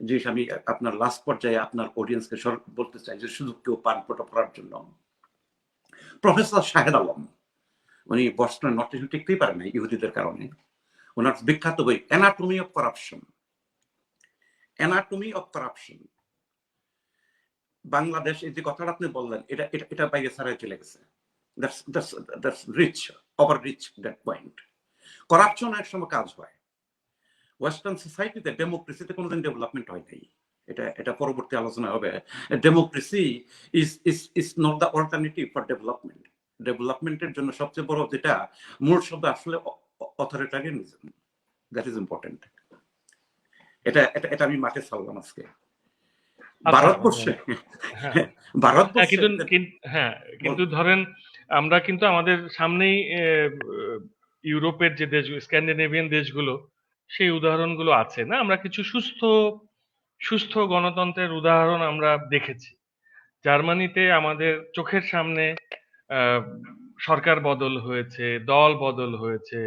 জিনিস আমি আপনার লাস্ট পর্যায়ে আপনার অডিয়েন্সকে বলতে চাই, যে শুধু কেউ পান ফটো পড়ার জন্য, প্রফেসর শাহেদ আলম, উনি বস্টন নর্থ ইস্টে টিকতেই পারেন না ইহুদিদের কারণে, ওনার বিখ্যাত বই anatomy of corruption, anatomy of corruption. Bangladesh, এই যে কথাটা আপনি বললেন, এটা এটা এটা বাইরে ছাড়াই চলে গেছে, that's reach, over reach that point. Corruption এক সময় কাজ হয়, ওয়েস্টার্ন সোসাইটিতে ডেমোক্রেসিতে কোনোদিন ডেভেলপমেন্ট হয় নাই, এটা এটা পরবর্তী আলোচনা হবে। Democracy is not the alternative for development. ডেভেলপমেন্টের জন্য সবচেয়ে বড় যেটা মূল শব্দ আসলে অথরিটারিয়ানিজম, দ্যাট ইজ ইম্পর্টেন্ট। এটা এটা এটা আমি মাঠে ছাড়লাম আজকে ভারতবর্ষে। হ্যাঁ ভারতবর্ষে কিন্তু ধরেন আমরা কিন্তু আমাদের সামনেই ইউরোপের যে দেশ, স্ক্যান্ডিনেভিয়ান দেশগুলো, সেই উদাহরণগুলো আছে না, আমরা কিছু সুস্থ সুস্থ গণতন্ত্রের উদাহরণ আমরা দেখেছি। জার্মানিতে আমাদের চোখের সামনে আহ, সরকার বদল হয়েছে, দল বদল হয়েছে,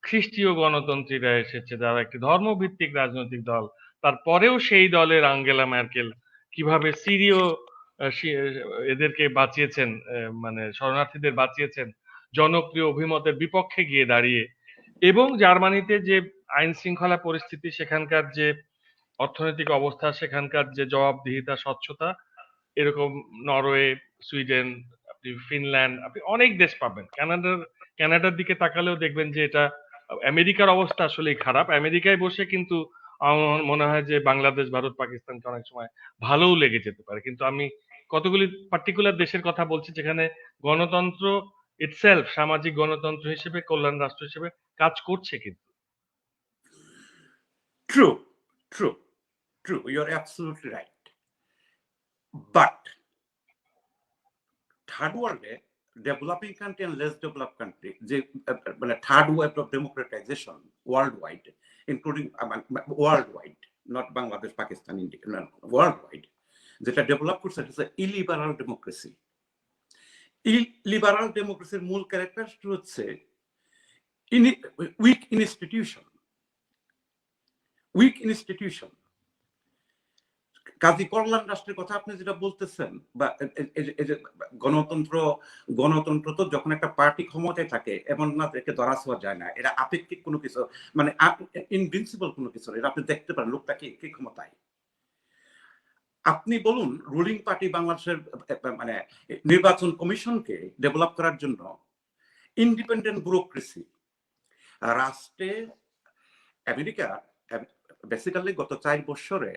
খ্রিস্টীয় গণতন্ত্রীরা এসেছে, যারা একটি ধর্মভিত্তিক রাজনৈতিক দল, তারপরেও সেই দলের আঙ্গেলা ম্যার্কেল কিভাবে সিরীয় এদেরকে বাঁচিয়েছেন, মানে শরণার্থীদের বাঁচিয়েছেন জনপ্রিয় অভিমতের বিপক্ষে গিয়ে দাঁড়িয়ে। এবং জার্মানিতে যে আইন শৃঙ্খলা পরিস্থিতি, সেখানকার যে অর্থনৈতিক অবস্থা, সেখানকার যে জবাবদিহিতা, স্বচ্ছতা, এরকম নরওয়ে, সুইডেন, আপনি ফিনল্যান্ড, আপনি অনেক দেশ পাবেন। কানাডার দিকে তাকালেও দেখবেন যে এটা, আমেরিকার অবস্থা আসলেই খারাপ। আমেরিকায় বসে কিন্তু আমার মনে হয় যে বাংলাদেশ, ভারত, পাকিস্তানকে অনেক সময় ভালোও লেগে যেতে পারে। কিন্তু আমি কতগুলি পার্টিকুলার দেশের কথা বলছি যেখানে গণতন্ত্র ইটসেলফ, সামাজিক গণতন্ত্র হিসেবে, কল্যাণ রাষ্ট্র হিসেবে কাজ করছে। কিন্তু true true true, you are absolutely right, but third ওয়ার্ল্ডে developing country and less develop country, যে মানে third wave of democratisation worldwide, including worldwide, not Bangladesh, Pakistan, India, worldwide, যেটা ডেভেলপ করছে এটা হচ্ছে ইলিবারাল ডেমোক্রেসি। ইলিবারাল ডেমোক্রেসির মূল ক্যারেক্টার হচ্ছে week institution, week institution. কাজী কল্যাণ রাষ্ট্রের কথা আপনি যেটা বলতেছেন, বা এই যে গণতন্ত্র, গণতন্ত্র তো যখন একটা পার্টি ক্ষমতায় থাকে, এমন না একে ধরা ছোঁয়া যায় না, এরা আপেক্ষিক কোনো কিছু, মানে ইনভিনসিবল কোনো কিছু, এটা আপনি দেখতে পারেন লোকটা কি ক্ষমতায়। আপনি বলুন রুলিং পার্টি বাংলাদেশের মানে নির্বাচন কমিশনকে ডেভেলপ করার জন্য ইন্ডিপেন্ডেন্ট ব্যুরোক্রেসি রাষ্ট্রে, আমেরিকা বেসিক্যালি গত 4 বছরে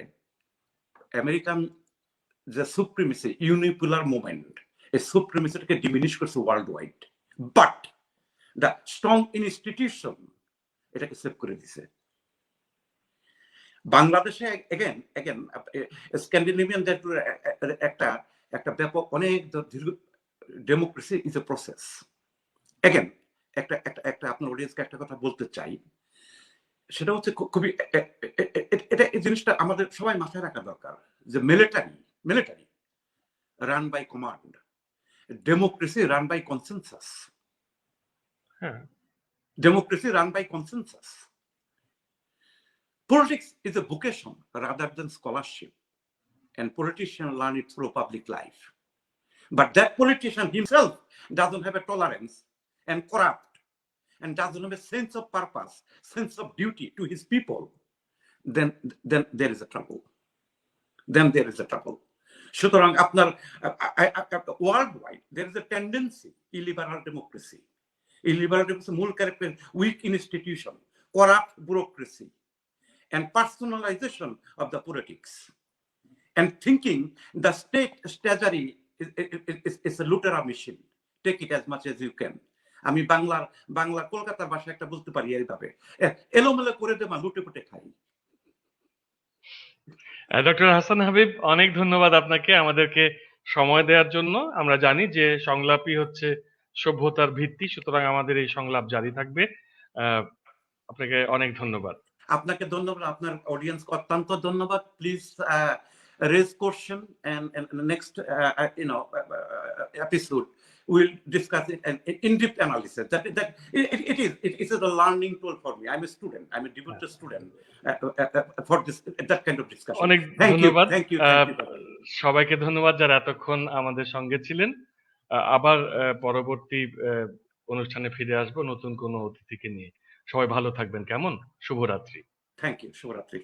আমেরিকান যে সুপ্রিমেসি, ইউনিপোলার মুভমেন্ট, এই সুপ্রিমেসিটাকে ডিমিনিশ করছে world wide, but the strong institution এটাকে সেভ করে দিছে। বাংলাদেশে এগেন এগেন স্ক্যান্ডিনেভিয়ান একটা একটা ব্যাপক অনেক দীর্ঘ democracy is a process. Again একটা একটা একটা আপনার অডিয়েন্সকে একটা কথা বলতে চাই, সেটা হচ্ছে খুবই এটা, এই জিনিসটা আমাদের সবাই মাথায় রাখা দরকার, যে military run by command, democracy run by consensus, democracy run by consensus. Politics is a vocation rather than scholarship, and politicians learn it through public life. But that politician himself doesn't have a tolerance and corrupt and doesn't have a sense of purpose, sense of duty to his people, then there is a trouble. Then there is a trouble. সুতরাং আপনার worldwide there is a tendency illiberal democracy. Illiberal democracy মূল character weak institution, corrupt bureaucracy, and personalization of the politics, and thinking the state treasury is a lutera machine. Take it as much as you can. আমি বাংলা কলকাতার ভাষায় একটা বলতে পারি এইভাবে, এলোমেলো করে দেবা লুটে পুটে খাই। ডক্টর হাসান হাবিব, অনেক ধন্যবাদ আপনাকে আমাদেরকে সময় দেওয়ার জন্য। আমরা জানি যে সংলাপই হচ্ছে সভ্যতার ভিত্তি, সুতরাং আমাদের এই সংলাপ জারি থাকবে। আপনাকে অনেক ধন্যবাদ। আপনাকে ধন্যবাদ, আপনার অডিয়েন্স অত্যন্ত ধন্যবাদ। Please raise question and next episode we'll discuss it and in-depth analysis. It is a learning tool for me. I'm a student. I'm a devoted student for that kind of discussion. অনেক Thank you. ধন্যবাদ। Thank you. সবাইকে ধন্যবাদ যারা এতক্ষণ আমাদের সঙ্গে ছিলেন। আবার পরবর্তী অনুষ্ঠানে ফিরে আসবো নতুন কোনো অতিথিকে নিয়ে। সবাই ভালো থাকবেন, কেমন? শুভরাত্রি। Thank you. শুভরাত্রি।